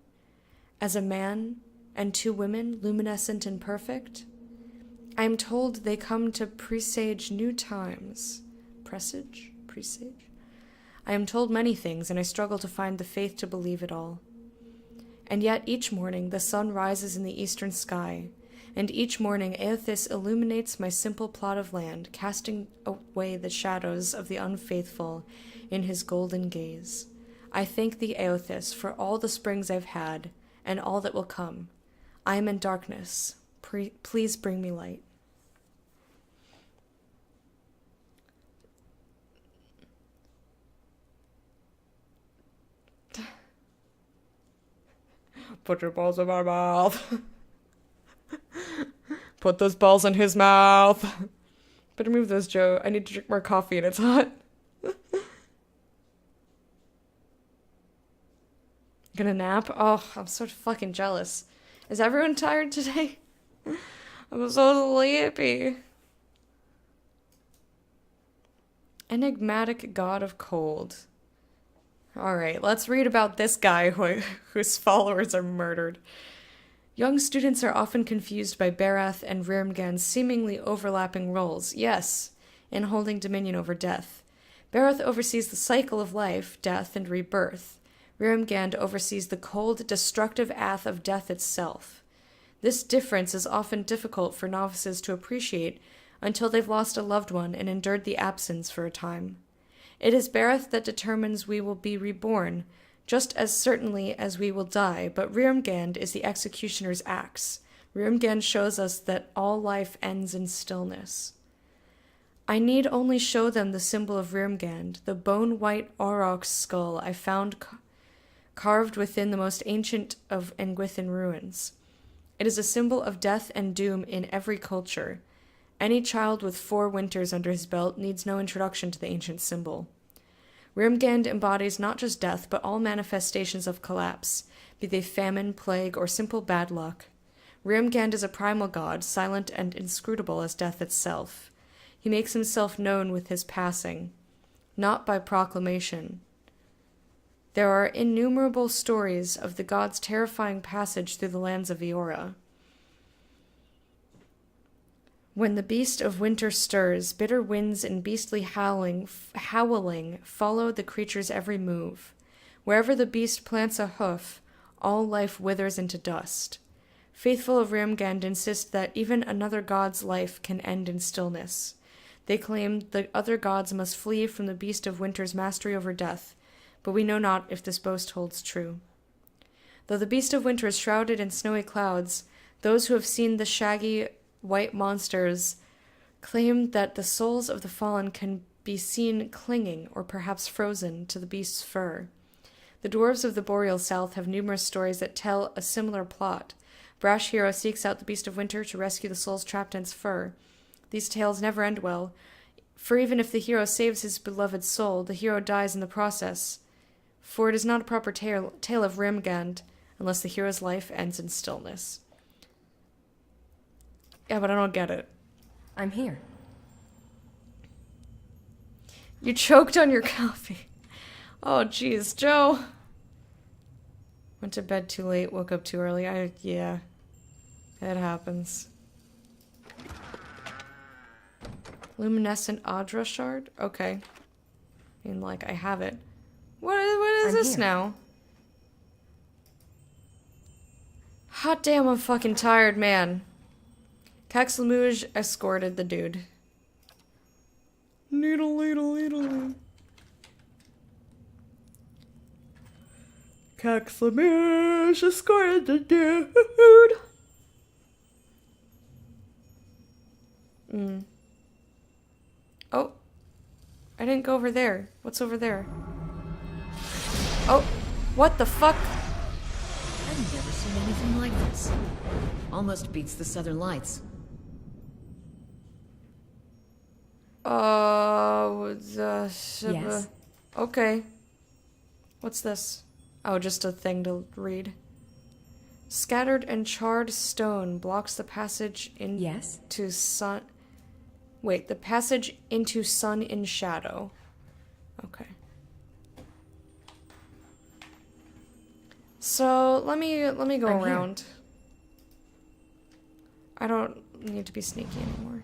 As a man and 2 women, luminescent and perfect? I am told they come to presage new times. Presage? I am told many things, and I struggle to find the faith to believe it all. And yet each morning the sun rises in the eastern sky, and each morning Eothas illuminates my simple plot of land, casting away the shadows of the unfaithful in his golden gaze. I thank thee, Eothas, for all the springs I've had, and all that will come. I am in darkness. Please bring me light. Put your balls in my mouth. Put those balls in his mouth. Better move those, Joe. I need to drink more coffee and it's hot. Gonna nap? Oh, I'm so fucking jealous. Is everyone tired today? I'm so sleepy. Enigmatic god of cold. Alright, let's read about this guy whose followers are murdered. Young students are often confused by Barath and Rirmgand's seemingly overlapping roles, yes, in holding dominion over death. Barath oversees the cycle of life, death, and rebirth. Rirmgand oversees the cold, destructive ath of death itself. This difference is often difficult for novices to appreciate until they've lost a loved one and endured the absence for a time. It is Barath that determines we will be reborn, just as certainly as we will die, but Rirmgand is the executioner's axe. Rirmgand shows us that all life ends in stillness. I need only show them the symbol of Rirmgand, the bone-white aurochs skull I found carved within the most ancient of Engwithan ruins. It is a symbol of death and doom in every culture. Any child with 4 winters under his belt needs no introduction to the ancient symbol. Rirmgand embodies not just death, but all manifestations of collapse, be they famine, plague, or simple bad luck. Rirmgand is a primal god, silent and inscrutable as death itself. He makes himself known with his passing, not by proclamation. There are innumerable stories of the god's terrifying passage through the lands of Eora. When the beast of winter stirs, bitter winds and beastly howling follow the creature's every move. Wherever the beast plants a hoof, all life withers into dust. Faithful of Rirmgand insist that even another god's life can end in stillness. They claim the other gods must flee from the beast of winter's mastery over death, but we know not if this boast holds true. Though the beast of winter is shrouded in snowy clouds, those who have seen the shaggy white monsters claim that the souls of the fallen can be seen clinging, or perhaps frozen, to the beast's fur. The dwarves of the boreal south have numerous stories that tell a similar plot. Brash hero seeks out the beast of winter to rescue the souls trapped in its fur. These tales never end well, for even if the hero saves his beloved soul, the hero dies in the process. For it is not a proper tale of Rirmgand unless the hero's life ends in stillness. Yeah, but I don't get it. I'm here. You choked on your coffee. Oh, jeez, Joe. Went to bed too late, woke up too early. Yeah. It happens. Luminescent Audra shard? Okay. I mean, like, I have it. What is I'm this here. now? Hot damn, I'm fucking tired, man. Caxlamouge escorted the dude. Needle, needle, needle. Caxlamouge escorted the dude. Oh. I didn't go over there. What's over there? Oh. What the fuck? I've never seen anything like this. Almost beats the Southern Lights. Yes. Okay. What's this? Oh, just a thing to read. Scattered and charred stone blocks the passage Yes. into sun. Wait, the passage into sun in shadow. Okay. So let me go I'm here. around. I don't need to be sneaky anymore.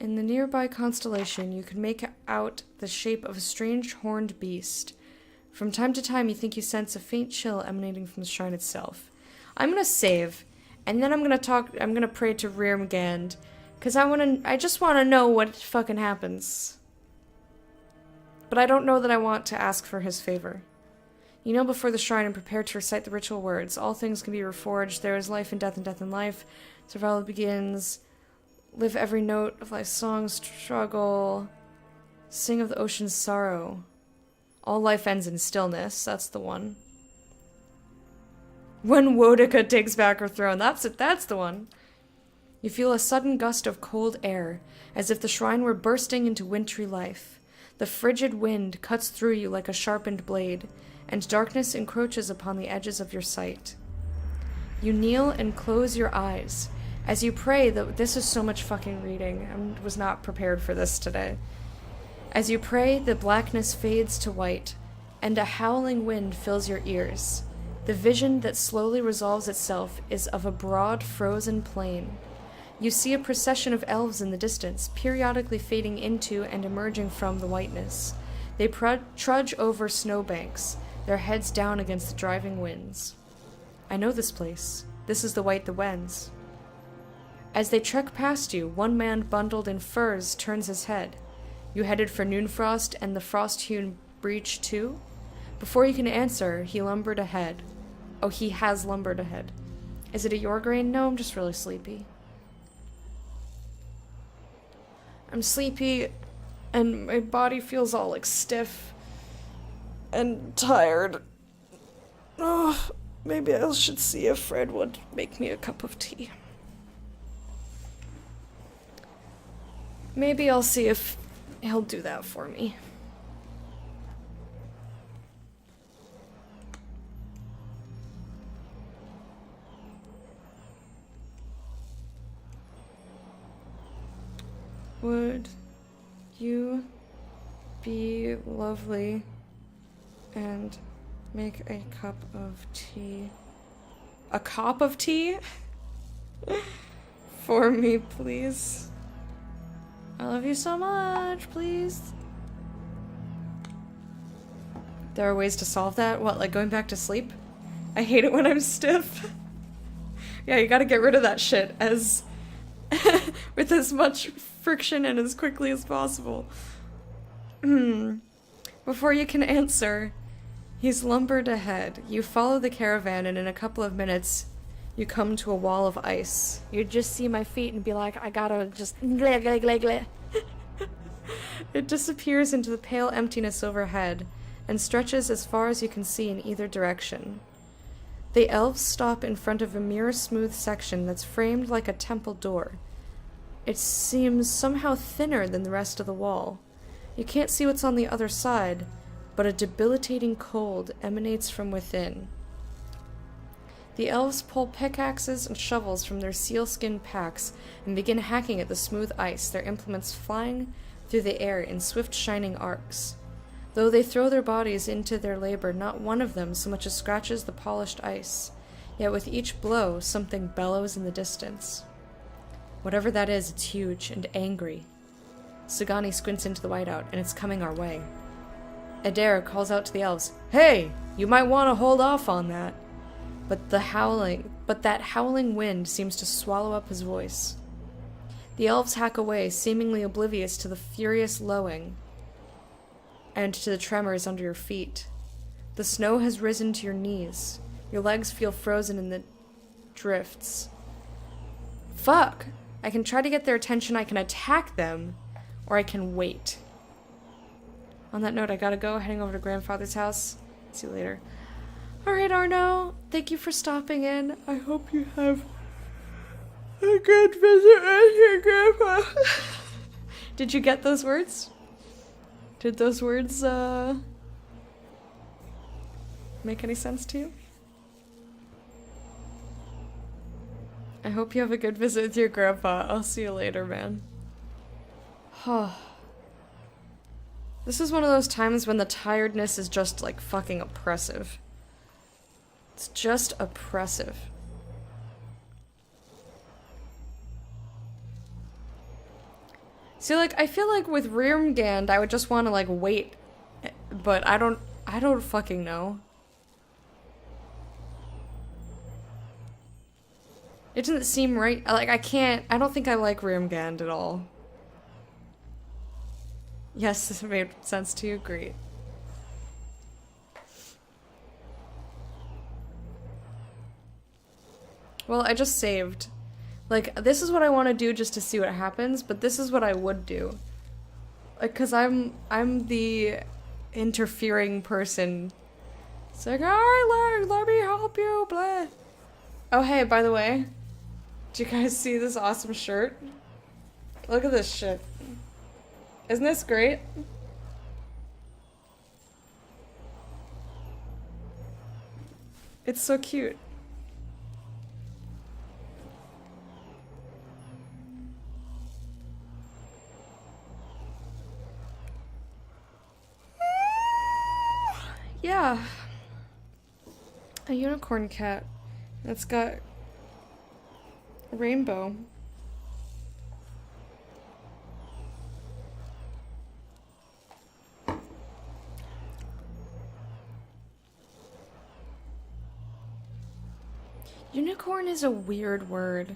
In the nearby constellation, you can make out the shape of a strange horned beast. From time to time, you think you sense a faint chill emanating from the shrine itself. I'm gonna save, and then I'm gonna pray to Rearmgand, because I just wanna know what fucking happens. But I don't know that I want to ask for his favor. You kneel before the shrine and prepare to recite the ritual words. All things can be reforged. There is life in death and death in life. Survival begins. Live every note of life's song, struggle. Sing of the ocean's sorrow. All life ends in stillness. That's the one. When Wodica takes back her throne. That's it. That's the one. You feel a sudden gust of cold air, as if the shrine were bursting into wintry life. The frigid wind cuts through you like a sharpened blade, and darkness encroaches upon the edges of your sight. You kneel and close your eyes. As you pray, this is so much fucking reading. I was not prepared for this today. As you pray, the blackness fades to white, and a howling wind fills your ears. The vision that slowly resolves itself is of a broad, frozen plain. You see a procession of elves in the distance, periodically fading into and emerging from the whiteness. They trudge over snowbanks, their heads down against the driving winds. I know this place. This is the White the Wens. As they trek past you, one man bundled in furs turns his head. You headed for Noonfrost and the frost-hewn breach too? Before you can answer, he lumbered ahead. Oh, he has lumbered ahead. Is it a Yorgrain? No, I'm just really sleepy. I'm sleepy, and my body feels all, like, stiff and tired. Oh, maybe I should see if Fred would make me a cup of tea. Maybe I'll see if he'll do that for me. Would you be lovely and make a cup of tea? A cup of tea? For me, please. I love you so much, please. There are ways to solve that? What, like going back to sleep? I hate it when I'm stiff. Yeah, you gotta get rid of that shit as with as much friction and as quickly as possible. Before you can answer, he's lumbered ahead. You follow the caravan, and in a couple of minutes, you come to a wall of ice. You'd just see my feet and be like, I gotta just... It disappears into the pale emptiness overhead, and stretches as far as you can see in either direction. The elves stop in front of a mirror-smooth section that's framed like a temple door. It seems somehow thinner than the rest of the wall. You can't see what's on the other side, but a debilitating cold emanates from within. The elves pull pickaxes and shovels from their sealskin packs and begin hacking at the smooth ice, their implements flying through the air in swift shining arcs. Though they throw their bodies into their labor, not one of them so much as scratches the polished ice. Yet with each blow, something bellows in the distance. Whatever that is, it's huge and angry. Sagani squints into the whiteout, and it's coming our way. Adair calls out to the elves, "Hey, you might want to hold off on that." But that howling wind seems to swallow up his voice. The elves hack away, seemingly oblivious to the furious lowing and to the tremors under your feet. The snow has risen to your knees. Your legs feel frozen in the drifts. Fuck! I can try to get their attention, I can attack them, or I can wait. On that note, I gotta go, heading over to grandfather's house. See you later. Alright, Arno, thank you for stopping in. I hope you have a good visit with your grandpa. Did you get those words? Did those words, make any sense to you? I hope you have a good visit with your grandpa. I'll see you later, man. This is one of those times when the tiredness is just, like, fucking oppressive. It's just oppressive. See, like, I feel like with Rirmgand, I would just want to, like, wait. But I don't fucking know. It doesn't seem right. Like, I don't think I like Rirmgand at all. Yes, this made sense to you. Great. Well, I just saved. Like, this is what I want to do just to see what happens, but this is what I would do. Like, cause I'm the interfering person. It's like, alright, let me help you, blah. Oh, hey, by the way, do you guys see this awesome shirt? Look at this shit. Isn't this great? It's so cute. Yeah. A unicorn cat that's got a rainbow. Unicorn is a weird word.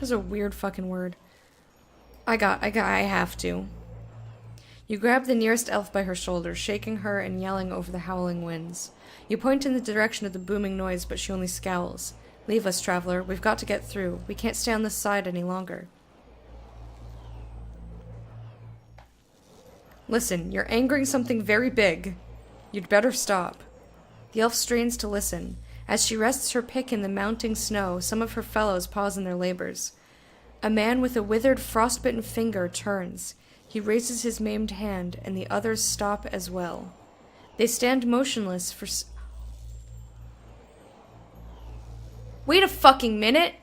It's a weird fucking word. I have to. You grab the nearest elf by her shoulder, shaking her and yelling over the howling winds. You point in the direction of the booming noise, but she only scowls. Leave us, traveler. We've got to get through. We can't stay on this side any longer. Listen, you're angering something very big. You'd better stop. The elf strains to listen. As she rests her pick in the mounting snow, some of her fellows pause in their labors. A man with a withered, frostbitten finger turns. He raises his maimed hand, and the others stop as well. They stand motionless for Wait a fucking minute!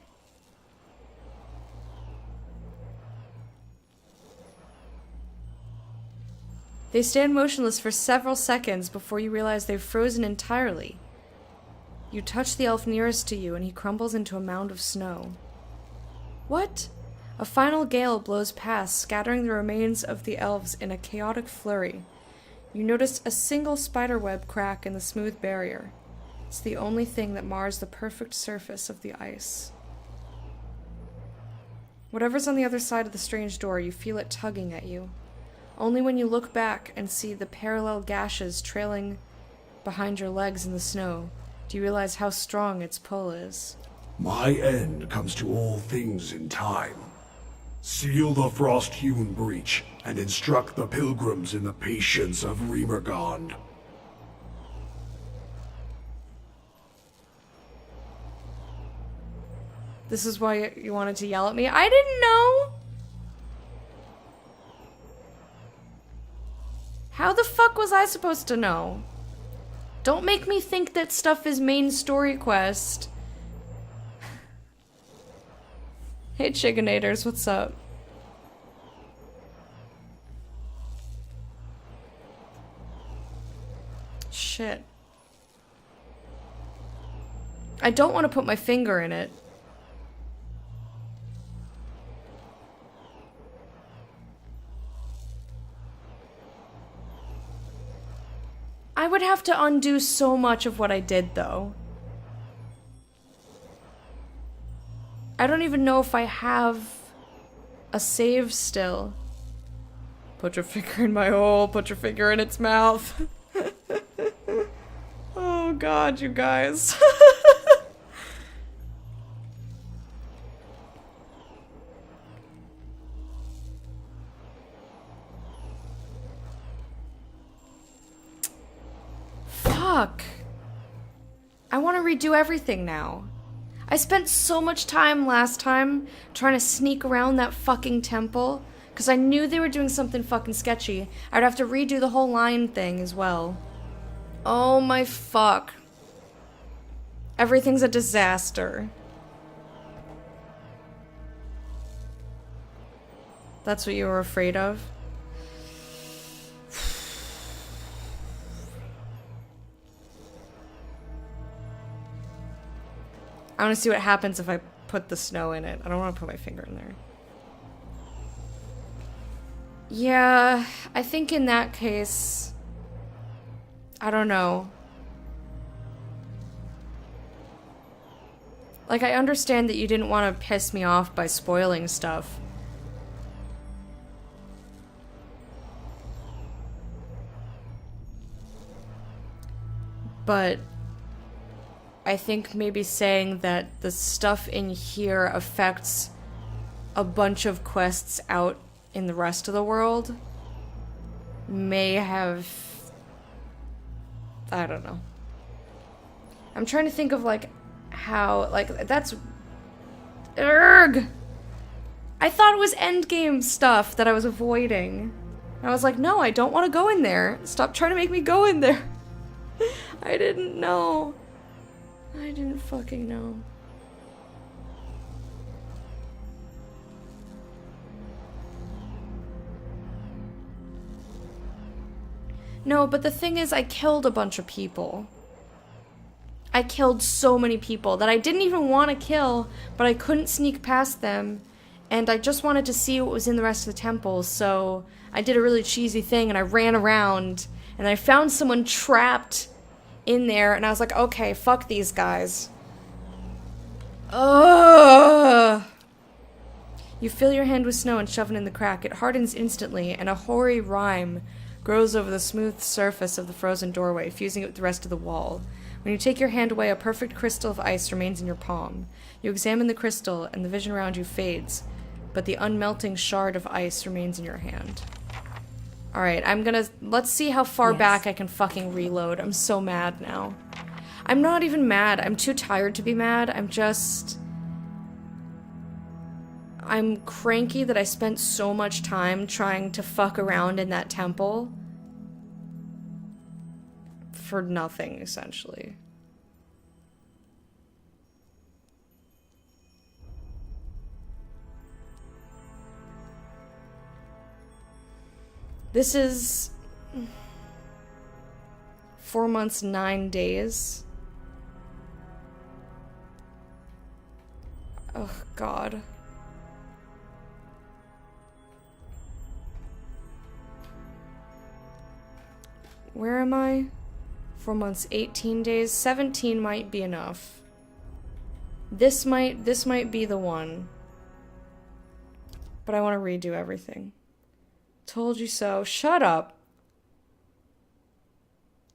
They stand motionless for several seconds before you realize they've frozen entirely. You touch the elf nearest to you, and he crumbles into a mound of snow. What? A final gale blows past, scattering the remains of the elves in a chaotic flurry. You notice a single spiderweb crack in the smooth barrier. It's the only thing that mars the perfect surface of the ice. Whatever's on the other side of the strange door, you feel it tugging at you. Only when you look back and see the parallel gashes trailing behind your legs in the snow do you realize how strong its pull is. My end comes to all things in time. Seal the frost-hewn breach, and instruct the pilgrims in the patience of Rirmgand. This is why you wanted to yell at me? I didn't know! How the fuck was I supposed to know? Don't make me think that stuff is main story quest. Hey, Chiganators, what's up? Shit. I don't want to put my finger in it. I would have to undo so much of what I did, though. I don't even know if I have a save still. Put your finger in my hole, put your finger in its mouth. Oh god, you guys. Fuck. I want to redo everything now. I spent so much time last time trying to sneak around that fucking temple because I knew they were doing something fucking sketchy. I'd have to redo the whole line thing as well. Oh my fuck. Everything's a disaster. That's what you were afraid of? I want to see what happens if I put the snow in it. I don't want to put my finger in there. Yeah, I think in that case... I don't know. Like, I understand that you didn't want to piss me off by spoiling stuff. But... I think maybe saying that the stuff in here affects a bunch of quests out in the rest of the world may have... I don't know. I'm trying to think of, like, how... Like, that's... Urgh! I thought it was endgame stuff that I was avoiding. And I was like, no, I don't want to go in there. Stop trying to make me go in there. I didn't know. I didn't fucking know. No, but the thing is, I killed a bunch of people. I killed so many people that I didn't even want to kill, but I couldn't sneak past them, and I just wanted to see what was in the rest of the temple, so I did a really cheesy thing, and I ran around, and I found someone trapped in there, and I was like, okay, fuck these guys. Ugh. You fill your hand with snow and shove it in the crack. It hardens instantly, and a hoary rime grows over the smooth surface of the frozen doorway, fusing it with the rest of the wall. When you take your hand away, a perfect crystal of ice remains in your palm. You examine the crystal, and the vision around you fades, but the unmelting shard of ice remains in your hand. Alright, let's see how far back I can fucking reload. I'm so mad now. I'm not even mad. I'm too tired to be mad. I'm cranky that I spent so much time trying to fuck around in that temple. For nothing, essentially. This is 4 months, 9 days. Oh, God. Where am I? 4 months, 18 days. 17 might be enough. This might be the one. But I want to redo everything. Told you so. Shut up.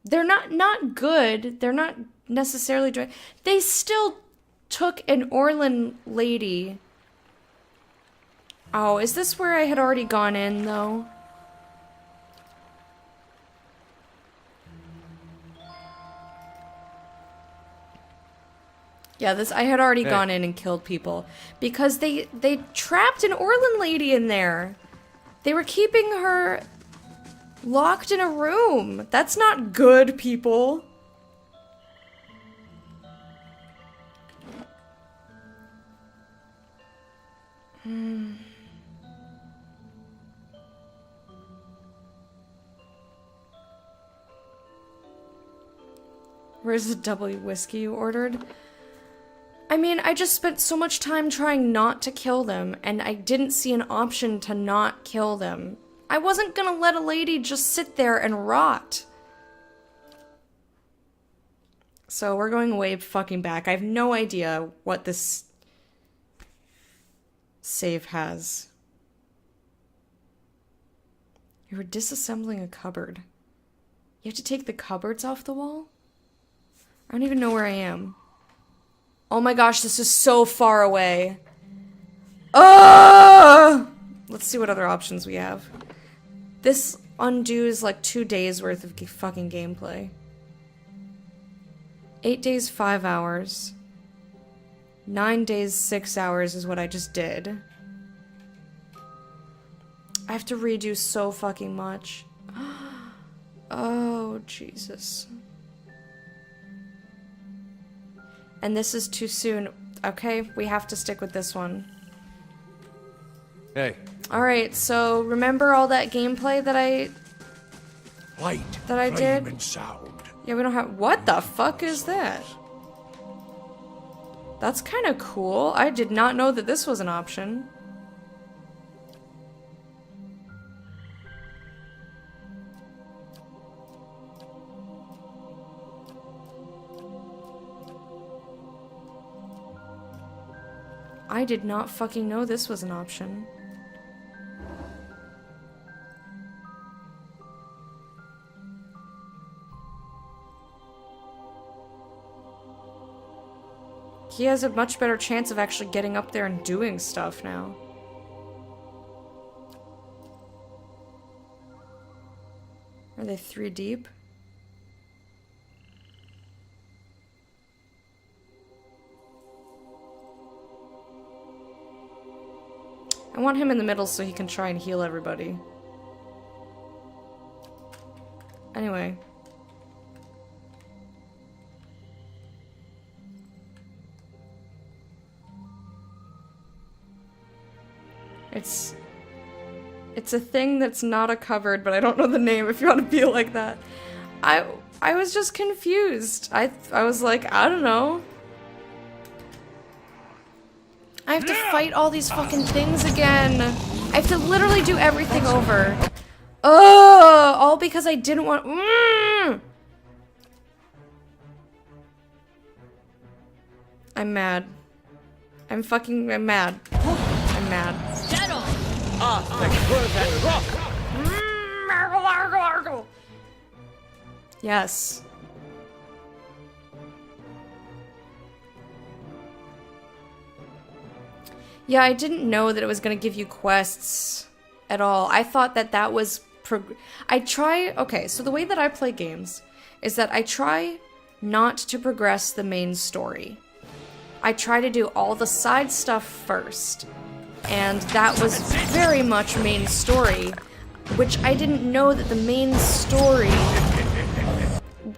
They're not good. They're not necessarily doing... They still took an Orlan lady. Oh, is this where I had already gone in, though? Yeah, I had already gone in and killed people. Because they trapped an Orlan lady in there. They were keeping her locked in a room. That's not good, people. Where's the double whiskey you ordered? I mean, I just spent so much time trying not to kill them, and I didn't see an option to not kill them. I wasn't gonna let a lady just sit there and rot. So we're going way fucking back. I have no idea what this save has. You were disassembling a cupboard. You have to take the cupboards off the wall? I don't even know where I am. Oh my gosh, this is so far away. Oh! Let's see what other options we have. This undoes like 2 days worth of fucking gameplay. 8 days, 5 hours. 9 days, 6 hours is what I just did. I have to redo so fucking much. Oh, Jesus. And this is too soon. Okay, we have to stick with this one. Hey. Alright, so remember all that gameplay that I Light, did? flame, and sound. Yeah, we don't have- what the fuck is that? That's kind of cool. I did not know that this was an option. I did not fucking know this was an option. He has a much better chance of actually getting up there and doing stuff now. Are they 3 deep? I want him in the middle so he can try and heal everybody. Anyway. It's a thing that's not a cupboard, but I don't know the name if you want to be like that. I was just confused. I was like, I don't know. I have to fight all these fucking things again. I have to literally do everything over. Oh, all because I didn't want. I'm mad. I'm mad. I'm mad. Yes. Yeah, I didn't know that it was going to give you quests at all. I thought that that was... Okay, so the way that I play games is that I try not to progress the main story. I try to do all the side stuff first. And that was very much main story, which I didn't know that the main story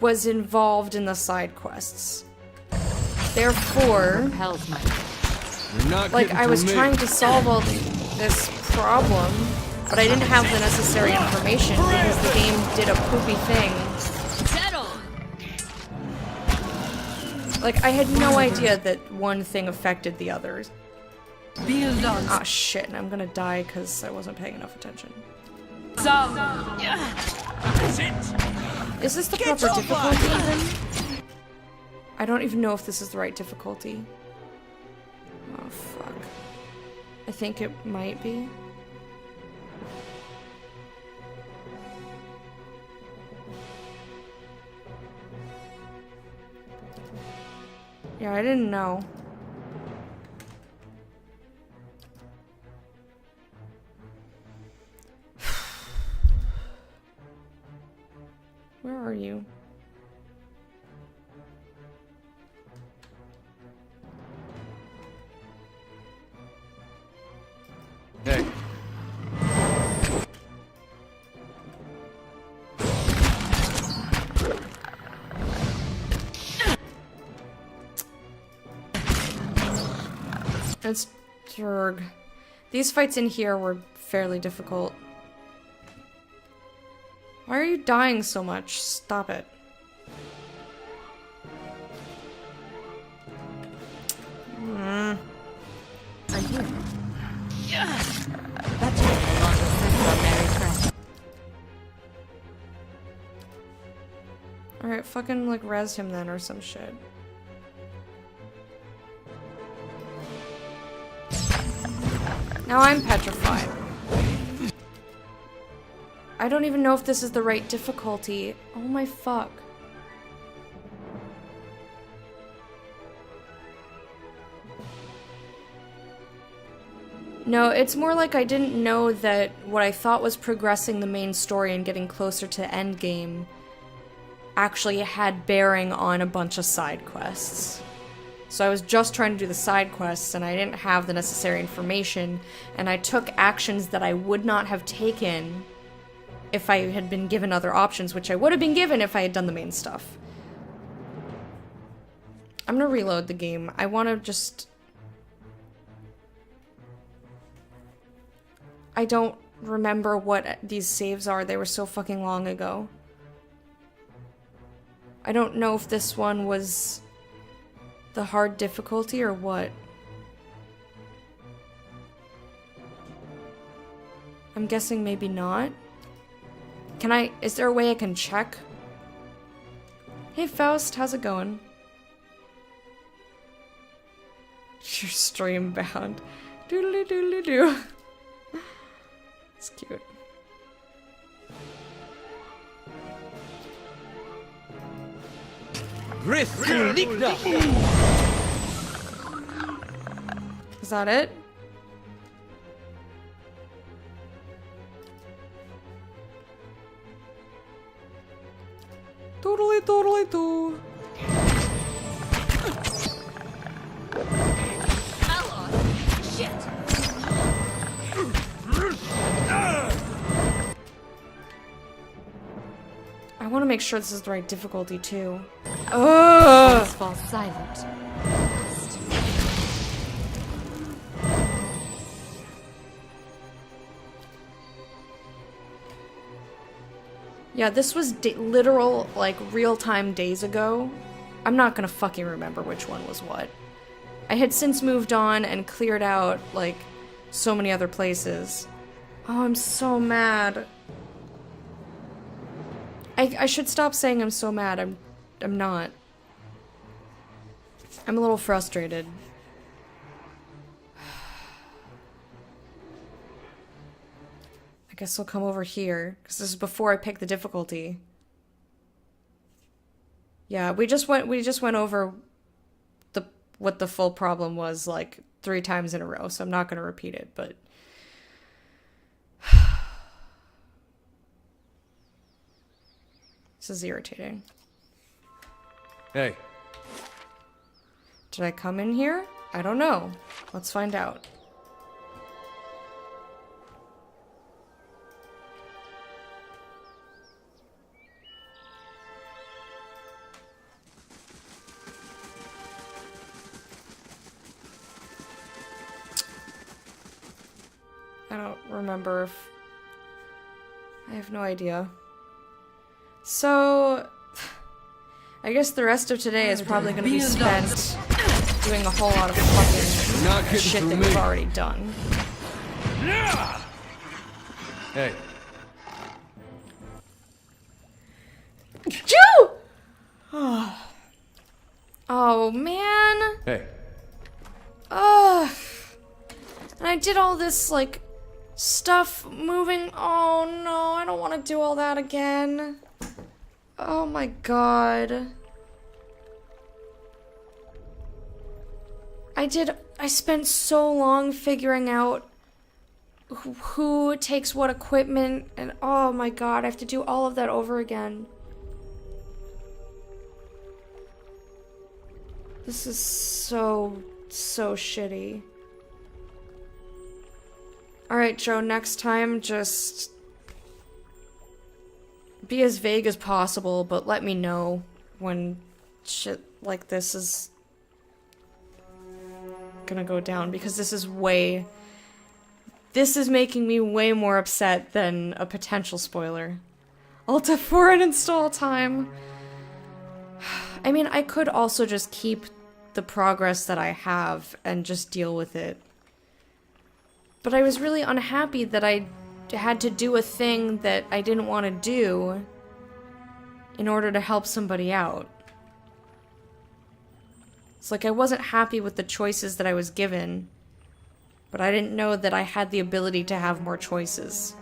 was involved in the side quests. Therefore... Like, I was trying to solve all this problem, but I didn't have the necessary information because the game did a poopy thing. Like, I had no idea that one thing affected the others. Ah, shit, and I'm gonna die because I wasn't paying enough attention. Is this the proper difficulty even? I don't even know if this is the right difficulty. Oh, fuck. I think it might be. Yeah, I didn't know. Where are you? Hey. It's Jurg. These fights in here were fairly difficult. Why are you dying so much? Stop it. I'm here. That's what the longest said about Mary Trent. Alright, fucking like res him then or some shit. Now I'm petrified. I don't even know if this is the right difficulty. Oh my fuck. No, it's more like I didn't know that what I thought was progressing the main story and getting closer to endgame actually had bearing on a bunch of side quests. So I was just trying to do the side quests and I didn't have the necessary information, and I took actions that I would not have taken if I had been given other options, which I would have been given if I had done the main stuff. I'm gonna reload the game. I want to just... I don't remember what these saves are. They were so fucking long ago. I don't know if this one was the hard difficulty or what. I'm guessing maybe not. Can I... Is there a way I can check? Hey Faust, how's it going? You're stream bound. Doodly doodly doo. It's cute. Is that it? Totally, totally, too. I want to make sure this is the right difficulty too. Ugh! Fall silent. Yeah, this was literal, like, real-time days ago. I'm not gonna fucking remember which one was what. I had since moved on and cleared out, like, so many other places. Oh, I'm so mad. I should stop saying I'm so mad. I'm not. I'm a little frustrated. I guess I'll come over here, because this is before I pick the difficulty. Yeah, we just went over what the full problem was like 3 times in a row, so I'm not gonna repeat it, but this is irritating. Hey. Did I come in here? I don't know. Let's find out. I don't remember if... I have no idea. So... I guess the rest of today is probably going to be spent doing a whole lot of fucking shit that we've already done. Hey. Chew! Oh, man. Hey. Ugh. And I did all this, like, stuff moving. Oh, no. I don't want to do all that again. Oh, my God. I spent so long figuring out who takes what equipment, and oh my God, I have to do all of that over again. This is so shitty. Alright, Joe, next time, just be as vague as possible, but let me know when shit like this is gonna go down, because this is way This is making me way more upset than a potential spoiler. Alt F4 and install time. I mean, I could also just keep the progress that I have and just deal with it. But I was really unhappy that I had to do a thing that I didn't want to do in order to help somebody out. It's like I wasn't happy with the choices that I was given, but I didn't know that I had the ability to have more choices.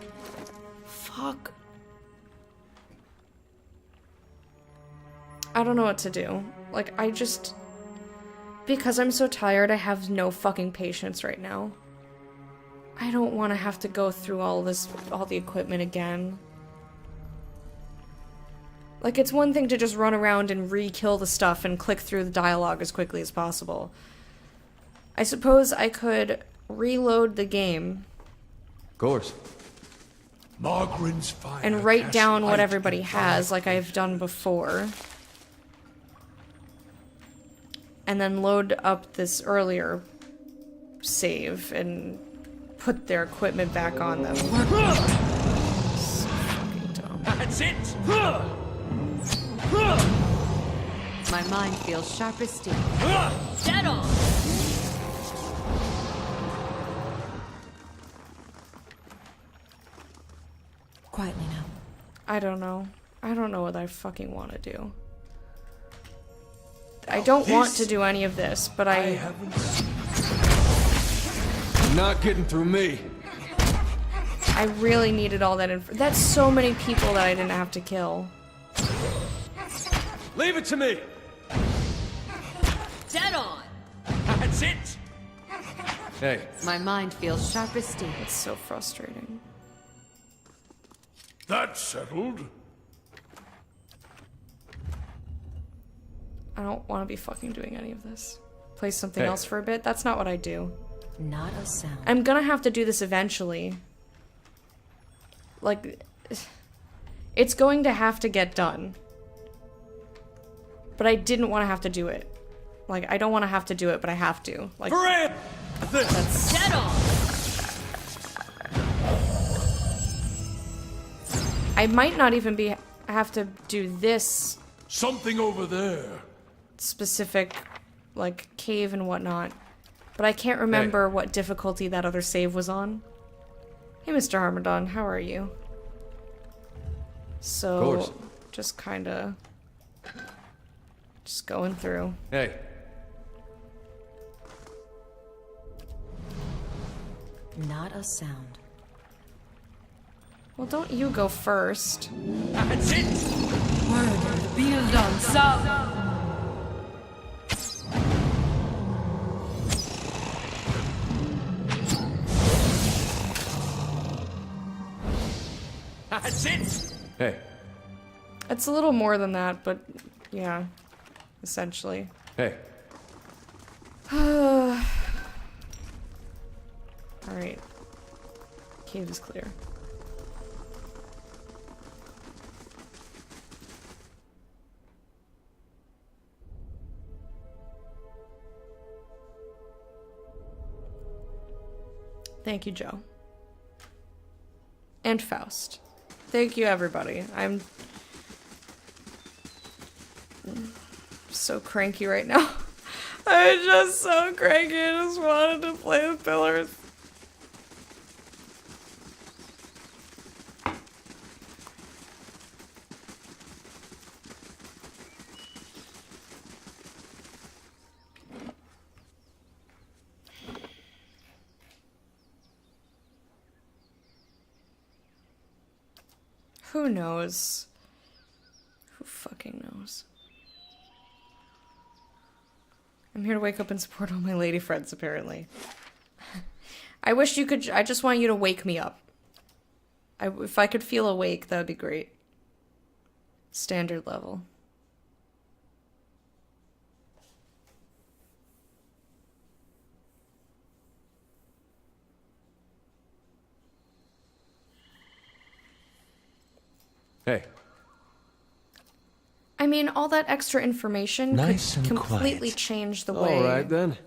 Fuck. I don't know what to do. Like, I just... Because I'm so tired, I have no fucking patience right now. I don't want to have to go through all the equipment again. Like, it's one thing to just run around and re-kill the stuff and click through the dialogue as quickly as possible. I suppose I could reload the game Of course. Margren's fire and write casts down what light everybody and has, fire. like I've done before. And then load up this earlier save and put their equipment back on them. So fucking dumb. That's it! My mind feels sharp as steel. Dead on! Quietly now. I don't know. I don't know what I fucking want to do. I don't want to do any of this, but I You're not getting through me. really needed all that info. That's so many people that I didn't have to kill. Leave it to me. Dead on! That's it! Hey, My mind feels sharp as steel. It's so frustrating. That's settled. I don't want to be fucking doing any of this. Play something Hey. else for a bit. That's not what I do. Not a sound. I'm gonna have to do this eventually. Like, it's going to have to get done. But I didn't want to have to do it. Like, I don't want to have to do it, but I have to. Like, Hooray! that's... Dead on! I might not even have to do this Something over there. specific, like, cave and whatnot. But I can't remember what difficulty that other save was on. Hey, Mr. Harmadon, how are you? So, Of course. just kinda... Just going through. hey. Not a sound. Well, don't you go first. That's it! That's it! Hey. It's a little more than that, but yeah, essentially. Hey. Alright. Cave is clear. Thank you, Joe. And Faust. Thank you, everybody. I'm so cranky right now. I'm just so cranky. I just wanted to play the pillars. Who knows? Who fucking knows? I'm here to wake up and support all my lady friends, apparently. I wish you could... I just want you to wake me up. If I could feel awake, that would be great. Standard level. Hey. I mean, all that extra information Nice could and completely quiet. change the All way right, then.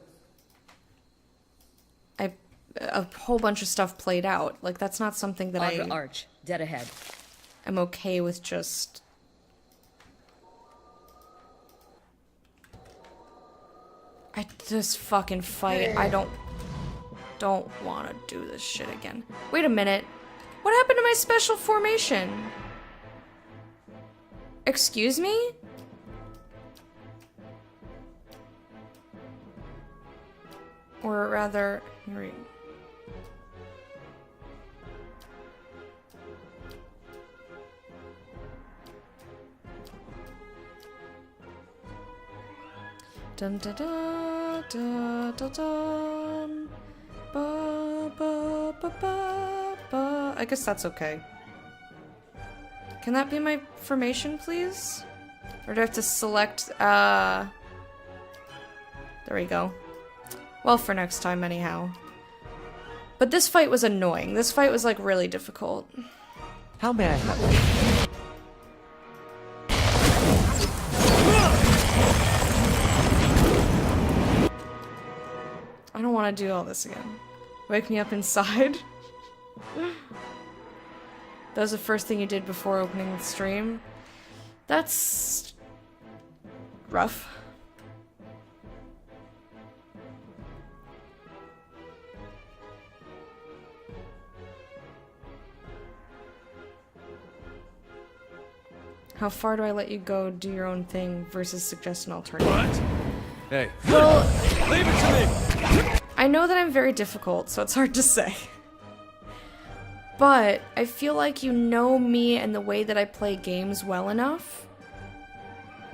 I a whole bunch of stuff played out. Like, that's not something that Audra Arch, dead ahead. I'm okay with just... This fucking fight, I don't want to do this shit again. Wait a minute. What happened to my special formation? Excuse me? Or rather... Dun da da da da dun. Ba ba ba ba ba. I guess that's okay. Can that be my formation, please? Or do I have to select, there we go. Well, for next time, anyhow. But this fight was annoying. This fight was, like, really difficult. How may I help you? I don't want to do all this again. Wake me up inside. That was the first thing you did before opening the stream. That's... rough. How far do I let you go do your own thing versus suggest an alternative? What? Hey. Well, Leave it to me! I know that I'm very difficult, so it's hard to say. But I feel like you know me and the way that I play games well enough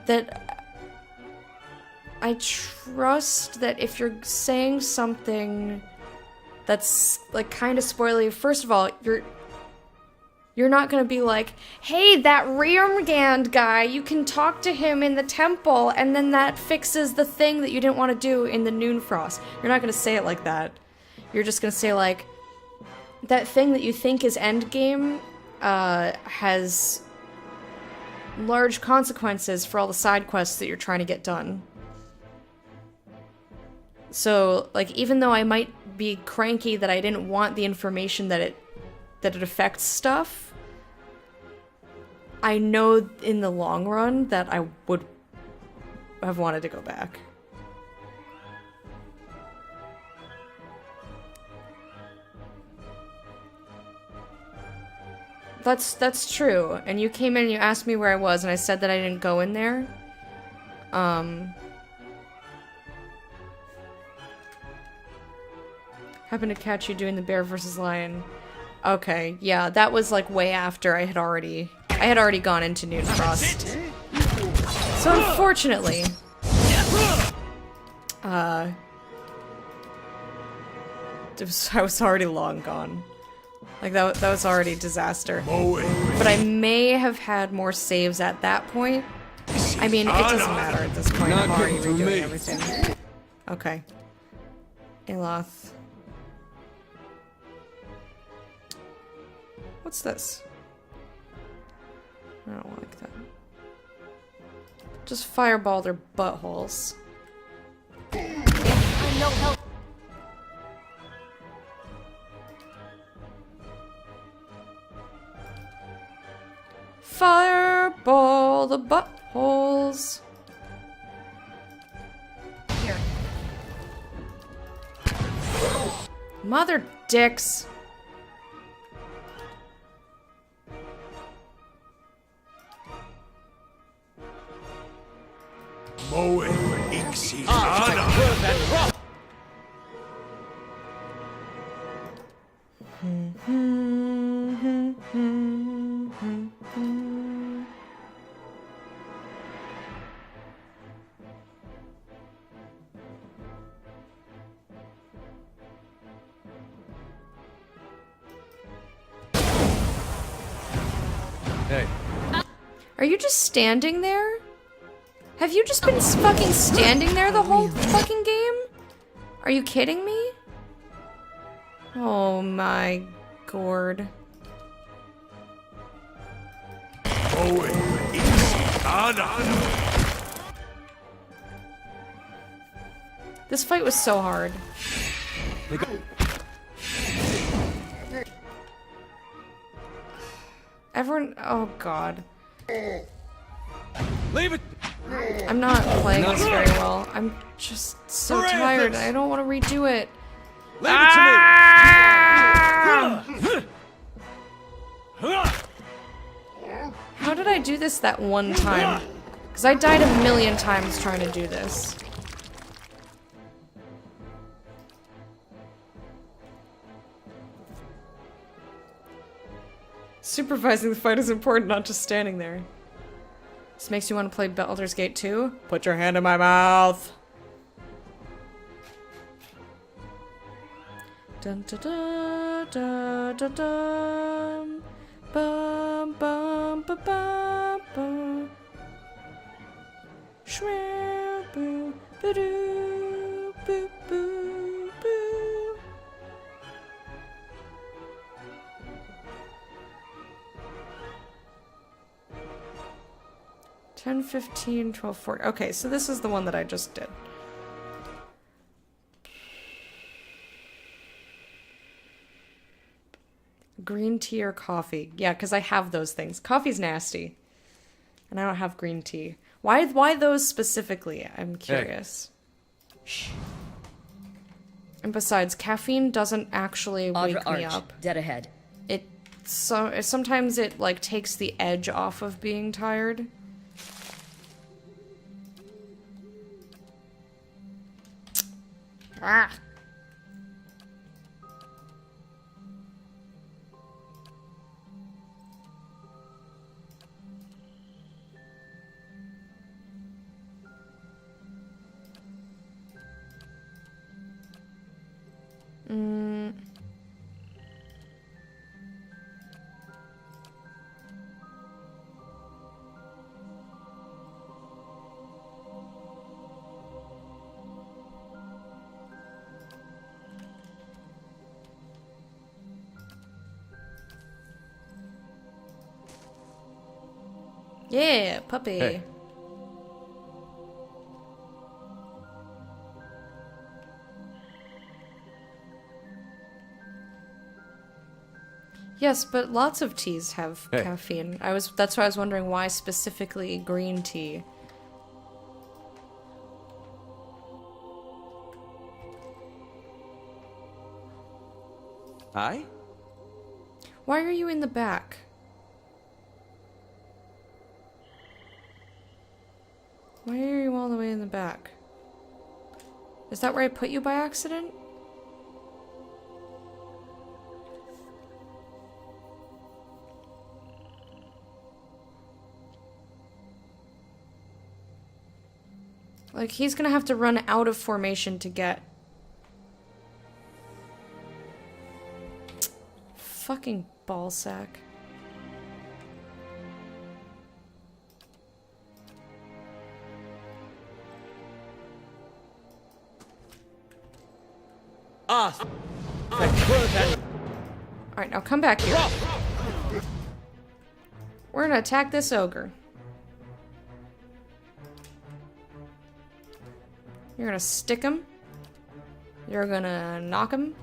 that I trust that if you're saying something that's like kind of spoilery, first of all, you're not gonna be like, hey, that Rearmgand guy, you can talk to him in the temple, and then that fixes the thing that you didn't want to do in the Noonfrost. You're not gonna say it like that. You're just gonna say, like, that thing that you think is endgame, has large consequences for all the side quests that you're trying to get done. So, like, even though I might be cranky that I didn't want the information that it affects stuff, I know in the long run that I would have wanted to go back. That's true. And you came in and you asked me where I was, and I said that I didn't go in there. Happened to catch you doing the bear versus lion. Okay, yeah, that was like way after I had already gone into Noonfrost. So unfortunately, I was already long gone. Like that was already disaster. But I may have had more saves at that point. I mean, it doesn't matter at this point. I'm already redoing everything. Okay. Aloth. What's this? I don't like that. Just fireball their buttholes. I'm no help. Fireball the buttholes. Here. Mother dicks. Moe Ixi Hey. Are you just standing there? Have you just been fucking standing there the whole fucking game? Are you kidding me? Oh my gourd. Moe Ixi This fight was so hard. Everyone, oh god. Leave it. I'm not playing this very well. I'm just so Hooray, tired. this. I don't want to redo it. Leave it to me. How did I do this that one time? Because I died a million times trying to do this. Supervising the fight is important, not just standing there. This makes you want to play Baldur's Gate 2? Put your hand in my mouth! Dun da da da da dum. Bum bum ba ba bum. Shwell boo ba doo boo boo boo. $10, $15, $12, $40. Okay, so this is the one that I just did. Green tea or coffee? Yeah, because I have those things. Coffee's nasty. And I don't have green tea. Why those specifically? I'm curious. Shh. And besides, caffeine doesn't actually wake Audra me Arch, up. dead ahead. Sometimes it like takes the edge off of being tired. Ah. Yeah, puppy. Hey. Yes, but lots of teas have Hey. caffeine. That's why I was wondering why specifically green tea. Hi? Why are you in the back? Why are you all the way in the back? Is that where I put you by accident? Like, he's gonna have to run out of formation to get... Fucking ballsack. Alright, now come back here. We're gonna attack this ogre. You're gonna stick him. You're gonna knock him.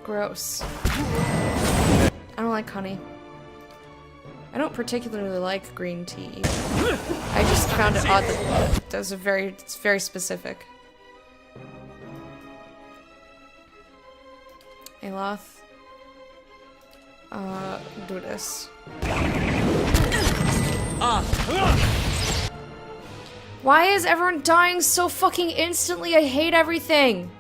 Gross. I don't like honey. I don't particularly like green tea either. I just found it odd that it's very specific. Aloth. Do this. Why is everyone dying so fucking instantly? I hate everything.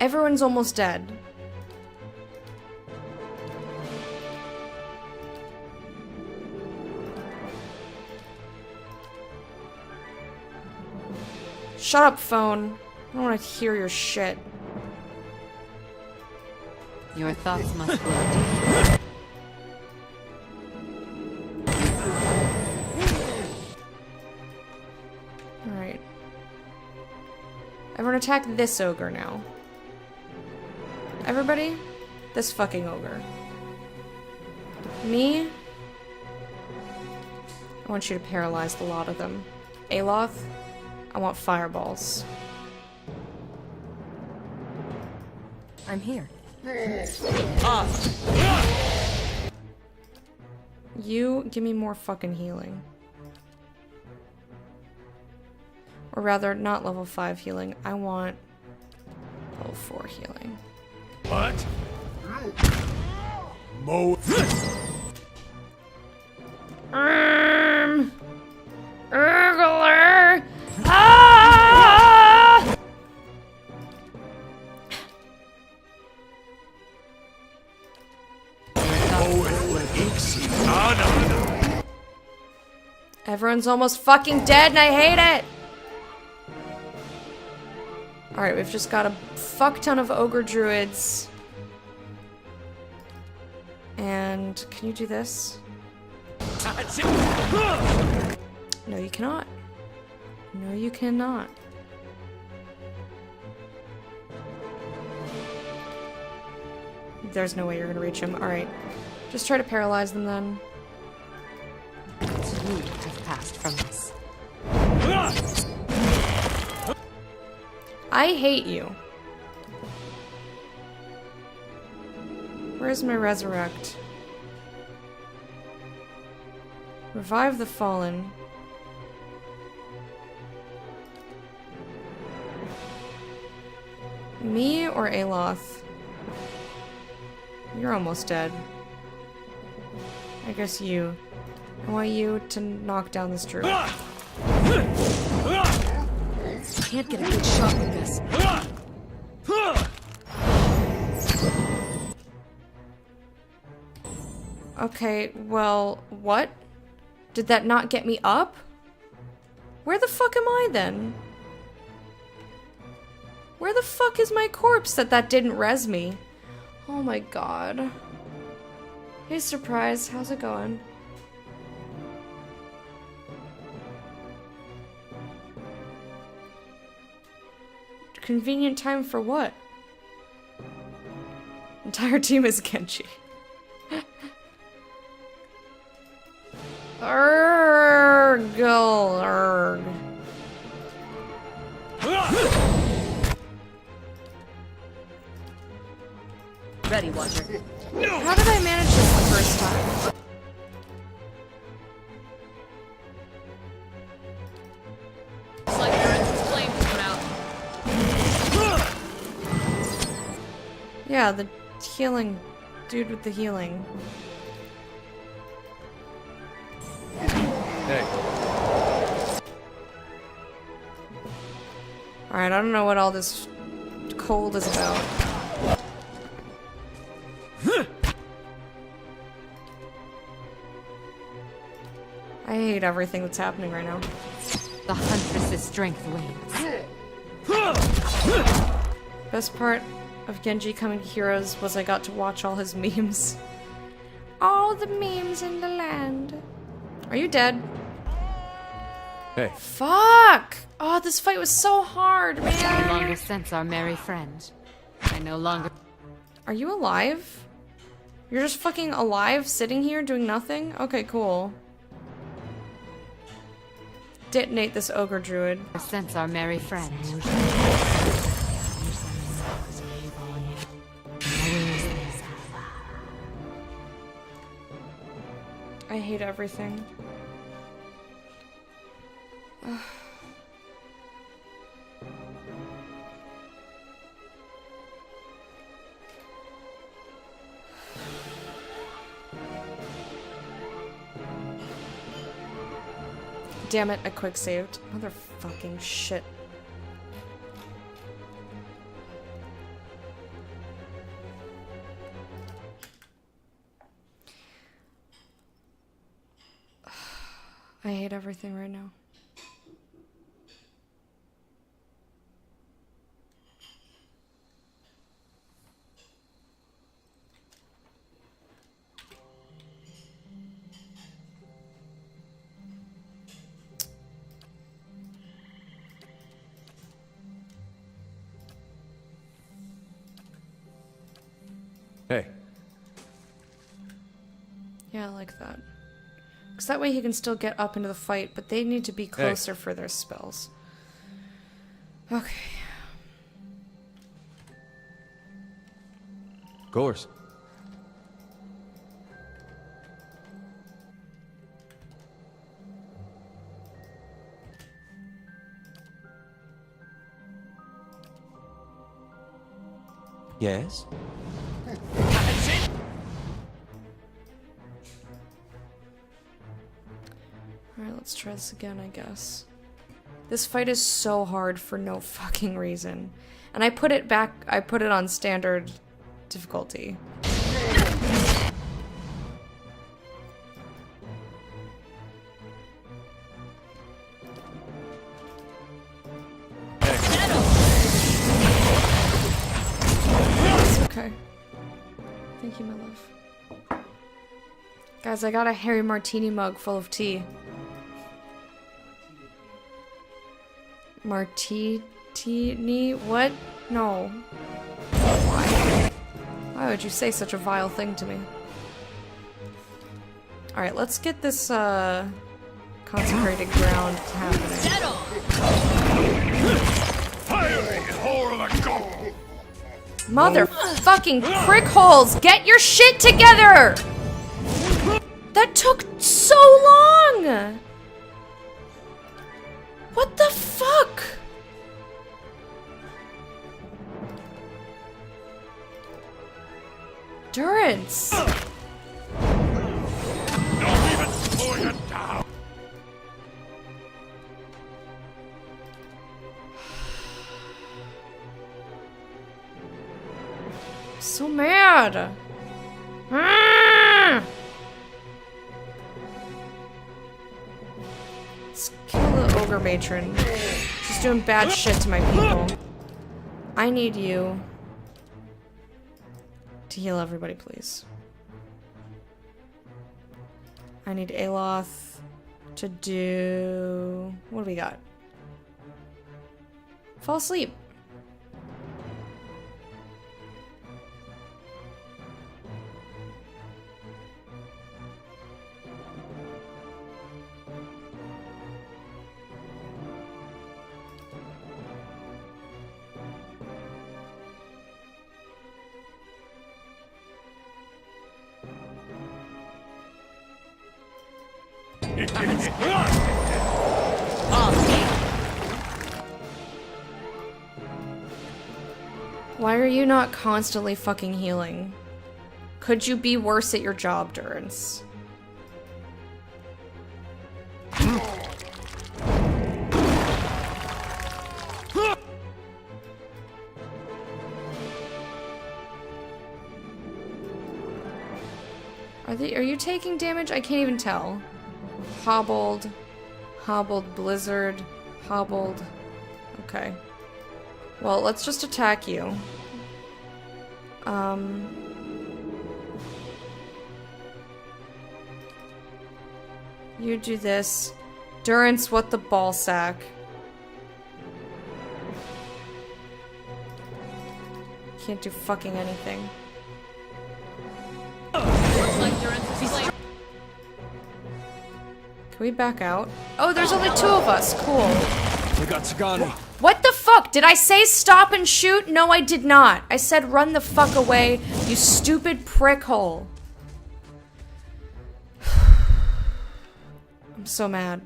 Everyone's almost dead. Shut up, phone. I don't want to hear your shit. Your thoughts must flow deep. Alright. Everyone attack this ogre now. Everybody? This fucking ogre. Me? I want you to paralyze the lot of them. Aloth, I want fireballs. I'm here. You give me more fucking healing. Or rather, not level 5 healing. I want level 4 healing. What? Mo. Urgler! Ah! Everyone's almost fucking dead and I hate it! Alright, we've just got a fuck ton of ogre druids. And can you do this? No, you cannot. No, you cannot. There's no way you're gonna reach him. Alright. Just try to paralyze them then. You have passed from us. I hate you. Where's my resurrect? Revive the fallen. Me or Aloth? You're almost dead. I guess you. I want you to knock down this druid. Can't get a good shot with this. Okay, well, what? Did that not get me up? Where the fuck am I then? Where the fuck is my corpse that didn't res me? Oh my god. Hey, Surprise, how's it going? Convenient time for what? Entire team is Genji. Urgl. Ready, Watcher. How did I manage this the first time? It's like Lorenzo's flame to come out. Yeah, the healing dude with the healing. Hey. Alright, I don't know what all this cold is about. I hate everything that's happening right now. The Huntress's strength wanes. Best part of Genji coming to Heroes was I got to watch all his memes. All the memes in the land. Are you dead? Hey. Fuck! Oh, this fight was so hard, I no longer man. sense our merry friend. I no longer... Are you alive? You're just fucking alive, sitting here doing nothing? Okay, cool. Detonate this ogre druid. sense our merry friend. I hate everything. Damn it, I quick saved. Motherfucking shit. I hate everything right now. Hey. Yeah, I like that. Because that way he can still get up into the fight, but they need to be closer for their spells. Okay. Of course. Yes? Alright, let's try this again, I guess. This fight is so hard for no fucking reason. And I put it on standard difficulty. It's okay. Thank you, my love. Guys, I got a Harry Martini mug full of tea. Martini? What? No. Why? Why would you say such a vile thing to me? Alright, let's get this, consecrated ground happening. Motherfucking prickholes! Get your shit together! That took so long! What the fuck? Durance! So mad! Ah! Let's kill the ogre matron. She's doing bad shit to my people. I need you to heal everybody, please. I need Aloth to do... What do we got? Fall asleep. Why are you not constantly fucking healing? Could you be worse at your job, Durance? Are you taking damage? I can't even tell. Hobbled. Hobbled Blizzard. Hobbled. Okay. Well, let's just attack you. You do this. Durance, what the ball sack? Can't do fucking anything. Can we back out? Oh, there's only two of us. Cool. We got Sagani. What the fuck? Did I say stop and shoot? No, I did not. I said run the fuck away, you stupid prickhole. I'm so mad.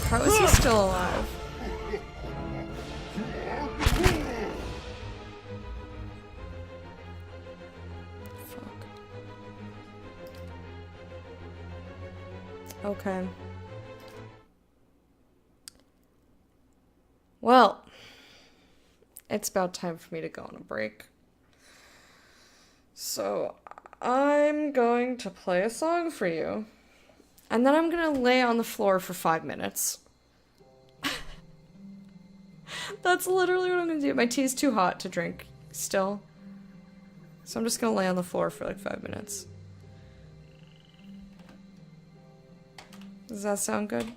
How is he still alive? Fuck. Okay. Well, it's about time for me to go on a break. So, I'm going to play a song for you. And then I'm gonna lay on the floor for 5 minutes. That's literally what I'm gonna do. My tea's too hot to drink still. So I'm just gonna lay on the floor for like 5 minutes. Does that sound good?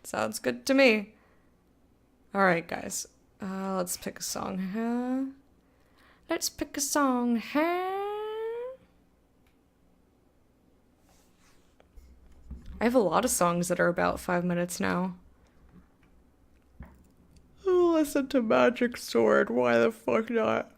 Sounds good to me. Alright, guys. Let's pick a song. Let's pick a song. I have a lot of songs that are about 5 minutes now. Listen to Magic Sword. Why the fuck not?